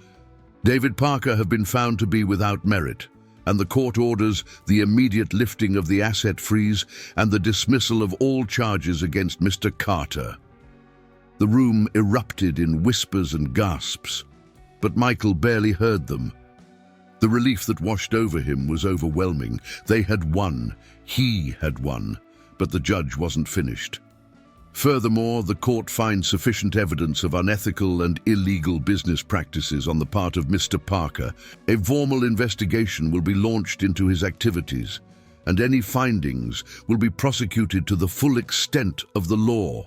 David Parker have been found to be without merit, and the court orders the immediate lifting of the asset freeze and the dismissal of all charges against Mr. Carter. The room erupted in whispers and gasps, but Michael barely heard them. The relief that washed over him was overwhelming. They had won. He had won. But the judge wasn't finished. Furthermore, the court finds sufficient evidence of unethical and illegal business practices on the part of Mr. Parker. A formal investigation will be launched into his activities, and any findings will be prosecuted to the full extent of the law.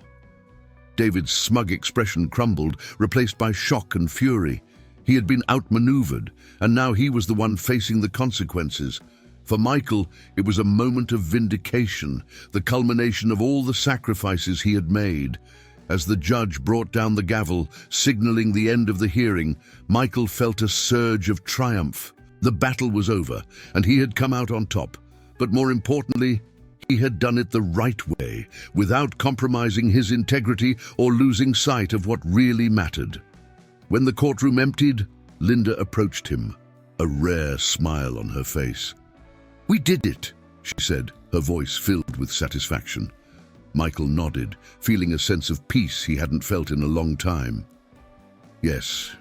David's smug expression crumbled, replaced by shock and fury. He had been outmaneuvered, and now he was the one facing the consequences. For Michael, it was a moment of vindication, the culmination of all the sacrifices he had made. As the judge brought down the gavel, signaling the end of the hearing, Michael felt a surge of triumph. The battle was over, and he had come out on top. But more importantly, He had done it the right way, without compromising his integrity or losing sight of what really mattered. When the courtroom emptied, Linda approached him, a rare smile on her face. "We did it," she said, her voice filled with satisfaction. Michael nodded, feeling a sense of peace he hadn't felt in a long time. "Yes,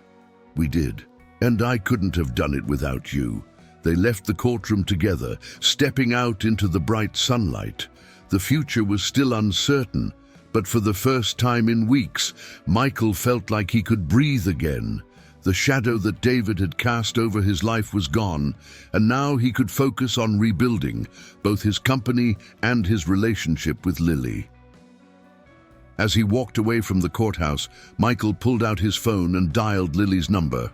we did. And I couldn't have done it without you." They left the courtroom together, stepping out into the bright sunlight. The future was still uncertain, but for the first time in weeks, Michael felt like he could breathe again. The shadow that David had cast over his life was gone, and now he could focus on rebuilding both his company and his relationship with Lily. As he walked away from the courthouse, Michael pulled out his phone and dialed Lily's number.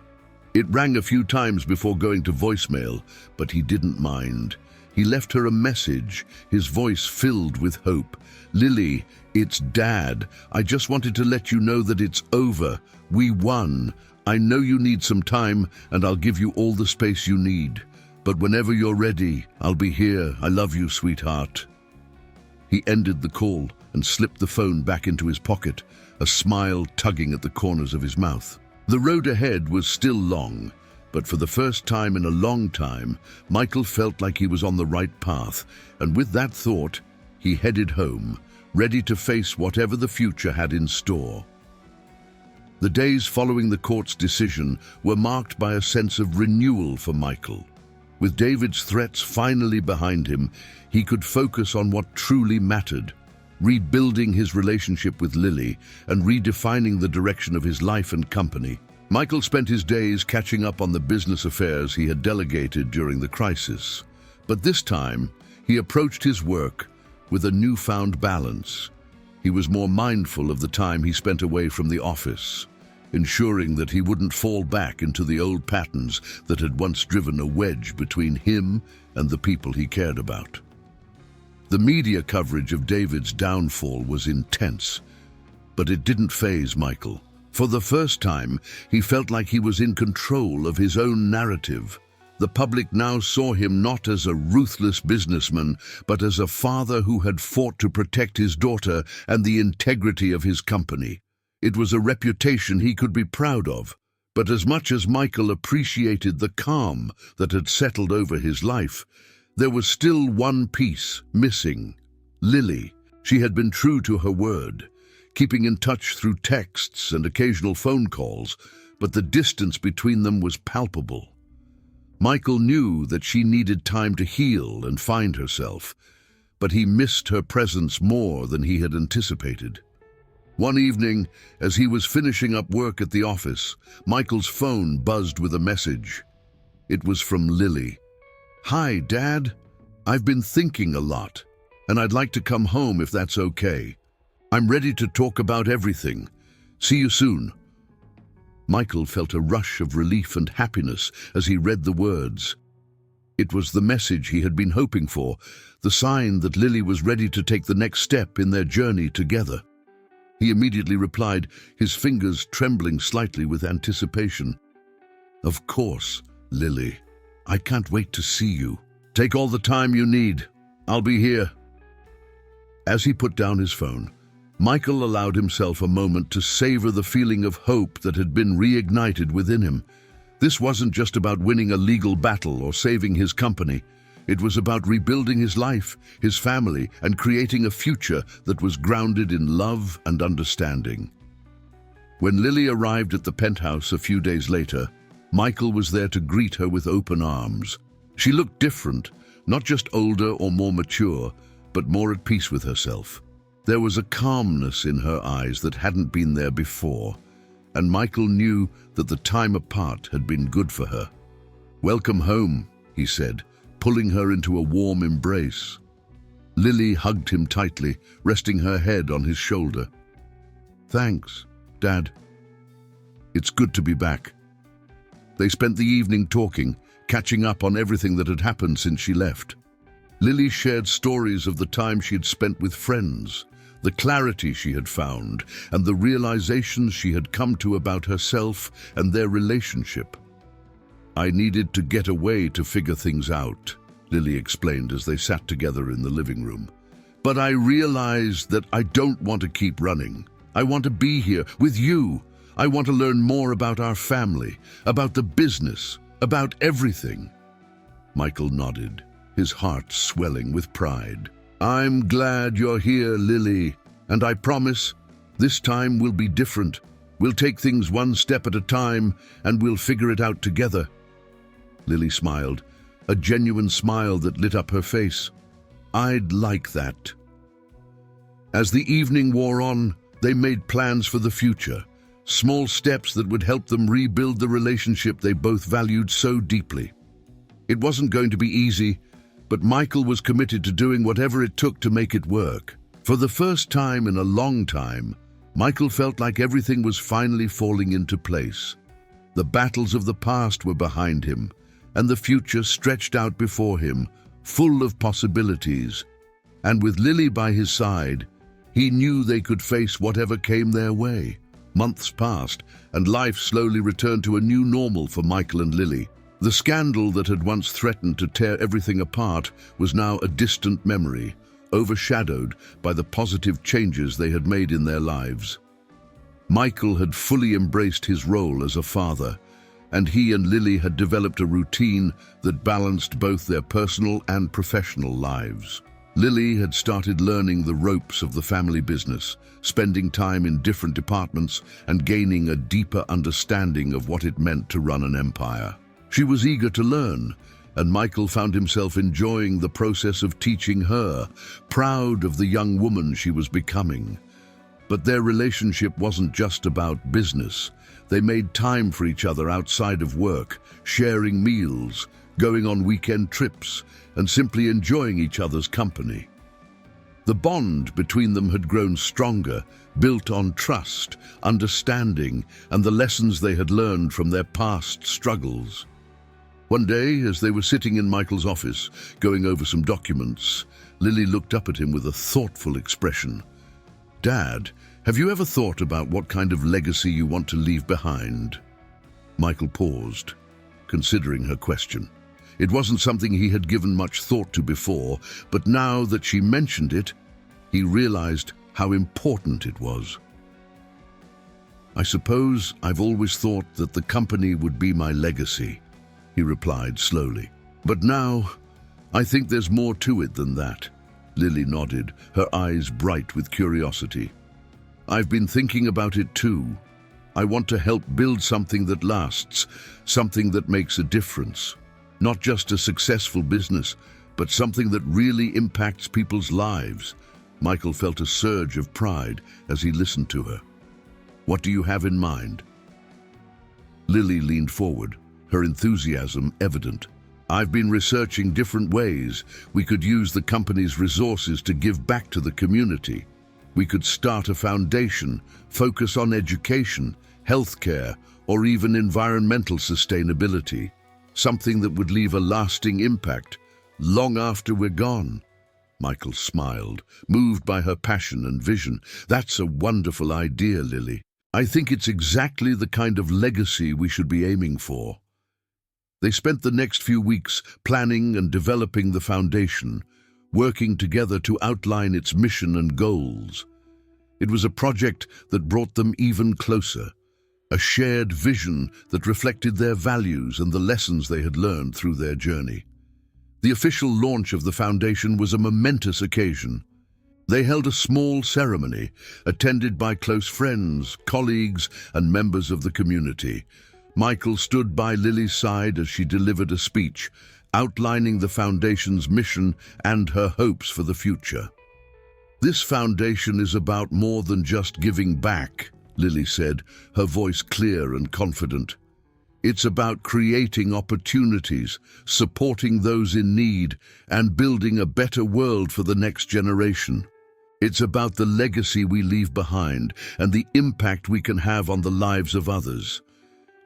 It rang a few times before going to voicemail, but he didn't mind. He left her a message, his voice filled with hope. "Lily, it's Dad. I just wanted to let you know that it's over. We won. I know you need some time, and I'll give you all the space you need. But whenever you're ready, I'll be here. I love you, sweetheart." He ended the call and slipped the phone back into his pocket, a smile tugging at the corners of his mouth. The road ahead was still long, but for the first time in a long time, Michael felt like he was on the right path, and with that thought, he headed home, ready to face whatever the future had in store. The days following the court's decision were marked by a sense of renewal for Michael. With David's threats finally behind him, he could focus on what truly mattered, rebuilding his relationship with Lily and redefining the direction of his life and company. Michael spent his days catching up on the business affairs he had delegated during the crisis. But this time, he approached his work with a newfound balance. He was more mindful of the time he spent away from the office, ensuring that he wouldn't fall back into the old patterns that had once driven a wedge between him and the people he cared about. The media coverage of David's downfall was intense, but it didn't faze Michael. For the first time, he felt like he was in control of his own narrative. The public now saw him not as a ruthless businessman, but as a father who had fought to protect his daughter and the integrity of his company. It was a reputation he could be proud of. But as much as Michael appreciated the calm that had settled over his life, there was still one piece missing: Lily. She had been true to her word, keeping in touch through texts and occasional phone calls, but the distance between them was palpable. Michael knew that she needed time to heal and find herself, but he missed her presence more than he had anticipated. One evening, as he was finishing up work at the office, Michael's phone buzzed with a message. It was from Lily. "Hi, Dad. I've been thinking a lot, and I'd like to come home if that's okay. I'm ready to talk about everything. See you soon." Michael felt a rush of relief and happiness as he read the words. It was the message he had been hoping for, the sign that Lily was ready to take the next step in their journey together. He immediately replied, his fingers trembling slightly with anticipation. "Of course, Lily. I can't wait to see you. Take all the time you need. I'll be here." As he put down his phone, Michael allowed himself a moment to savor the feeling of hope that had been reignited within him. This wasn't just about winning a legal battle or saving his company. It was about rebuilding his life, his family, and creating a future that was grounded in love and understanding. When Lily arrived at the penthouse a few days later, Michael was there to greet her with open arms. She looked different, not just older or more mature, but more at peace with herself. There was a calmness in her eyes that hadn't been there before, and Michael knew that the time apart had been good for her. "Welcome home," he said, pulling her into a warm embrace. Lily hugged him tightly, resting her head on his shoulder. "Thanks, Dad. It's good to be back." They spent the evening talking, catching up on everything that had happened since she left. Lily shared stories of the time she had spent with friends, the clarity she had found, and the realizations she had come to about herself and their relationship. "I needed to get away to figure things out," Lily explained as they sat together in the living room. But I realized that I don't want to keep running. I want to be here with you. I want to learn more about our family, about the business, about everything." Michael nodded, his heart swelling with pride. "I'm glad you're here, Lily, and I promise this time will be different. We'll take things one step at a time, and we'll figure it out together." Lily smiled, a genuine smile that lit up her face. "I'd like that." As the evening wore on, they made plans for the future, small steps that would help them rebuild the relationship they both valued so deeply. It wasn't going to be easy, but Michael was committed to doing whatever it took to make it work. For the first time in a long time, Michael felt like everything was finally falling into place. The battles of the past were behind him, and the future stretched out before him, full of possibilities. And with Lily by his side, he knew they could face whatever came their way. Months passed, and life slowly returned to a new normal for Michael and Lily. The scandal that had once threatened to tear everything apart was now a distant memory, overshadowed by the positive changes they had made in their lives. Michael had fully embraced his role as a father, and he and Lily had developed a routine that balanced both their personal and professional lives. Lily had started learning the ropes of the family business, spending time in different departments and gaining a deeper understanding of what it meant to run an empire. She was eager to learn, and Michael found himself enjoying the process of teaching her, proud of the young woman she was becoming. But their relationship wasn't just about business. They made time for each other outside of work, sharing meals, going on weekend trips, and simply enjoying each other's company. The bond between them had grown stronger, built on trust, understanding, and the lessons they had learned from their past struggles. One day, as they were sitting in Michael's office, going over some documents, Lily looked up at him with a thoughtful expression. "Dad, have you ever thought about what kind of legacy you want to leave behind?" Michael paused, considering her question. It wasn't something he had given much thought to before, but now that she mentioned it, he realized how important it was. "I suppose I've always thought that the company would be my legacy," he replied slowly. "But now, I think there's more to it than that." Lily nodded, her eyes bright with curiosity. "I've been thinking about it too. I want to help build something that lasts, something that makes a difference. Not just a successful business, but something that really impacts people's lives." Michael felt a surge of pride as he listened to her. "What do you have in mind?" Lily leaned forward, her enthusiasm evident. "I've been researching different ways we could use the company's resources to give back to the community. We could start a foundation, focus on education, healthcare, or even environmental sustainability. Something that would leave a lasting impact long after we're gone." Michael smiled, moved by her passion and vision. "That's a wonderful idea, Lily. I think it's exactly the kind of legacy we should be aiming for." They spent the next few weeks planning and developing the foundation, working together to outline its mission and goals. It was a project that brought them even closer, a shared vision that reflected their values and the lessons they had learned through their journey. The official launch of the foundation was a momentous occasion. They held a small ceremony, attended by close friends, colleagues, and members of the community. Michael stood by Lily's side as she delivered a speech, outlining the foundation's mission and her hopes for the future. "This foundation is about more than just giving back," Lily said, her voice clear and confident. "It's about creating opportunities, supporting those in need, and building a better world for the next generation. It's about the legacy we leave behind and the impact we can have on the lives of others."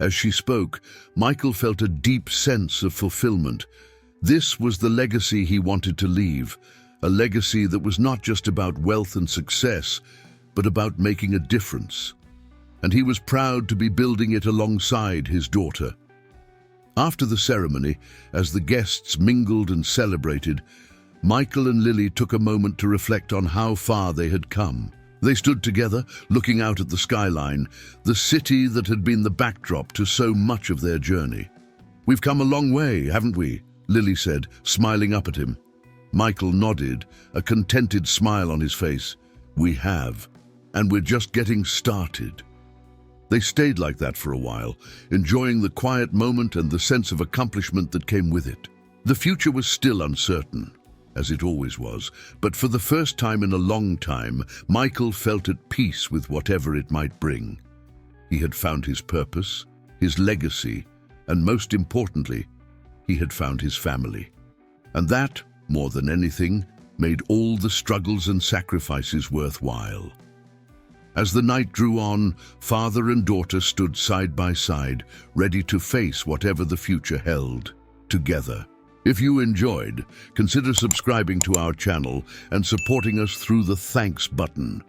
As she spoke, Michael felt a deep sense of fulfillment. This was the legacy he wanted to leave, a legacy that was not just about wealth and success, but about making a difference. And he was proud to be building it alongside his daughter. After the ceremony, as the guests mingled and celebrated, Michael and Lily took a moment to reflect on how far they had come. They stood together, looking out at the skyline, the city that had been the backdrop to so much of their journey. "We've come a long way, haven't we?" Lily said, smiling up at him. Michael nodded, a contented smile on his face. "We have, and we're just getting started." They stayed like that for a while, enjoying the quiet moment and the sense of accomplishment that came with it. The future was still uncertain, as it always was, but for the first time in a long time, Michael felt at peace with whatever it might bring. He had found his purpose, his legacy, and most importantly, he had found his family. And that, more than anything, made all the struggles and sacrifices worthwhile. As the night drew on, father and daughter stood side by side, ready to face whatever the future held, together. If you enjoyed, consider subscribing to our channel and supporting us through the thanks button.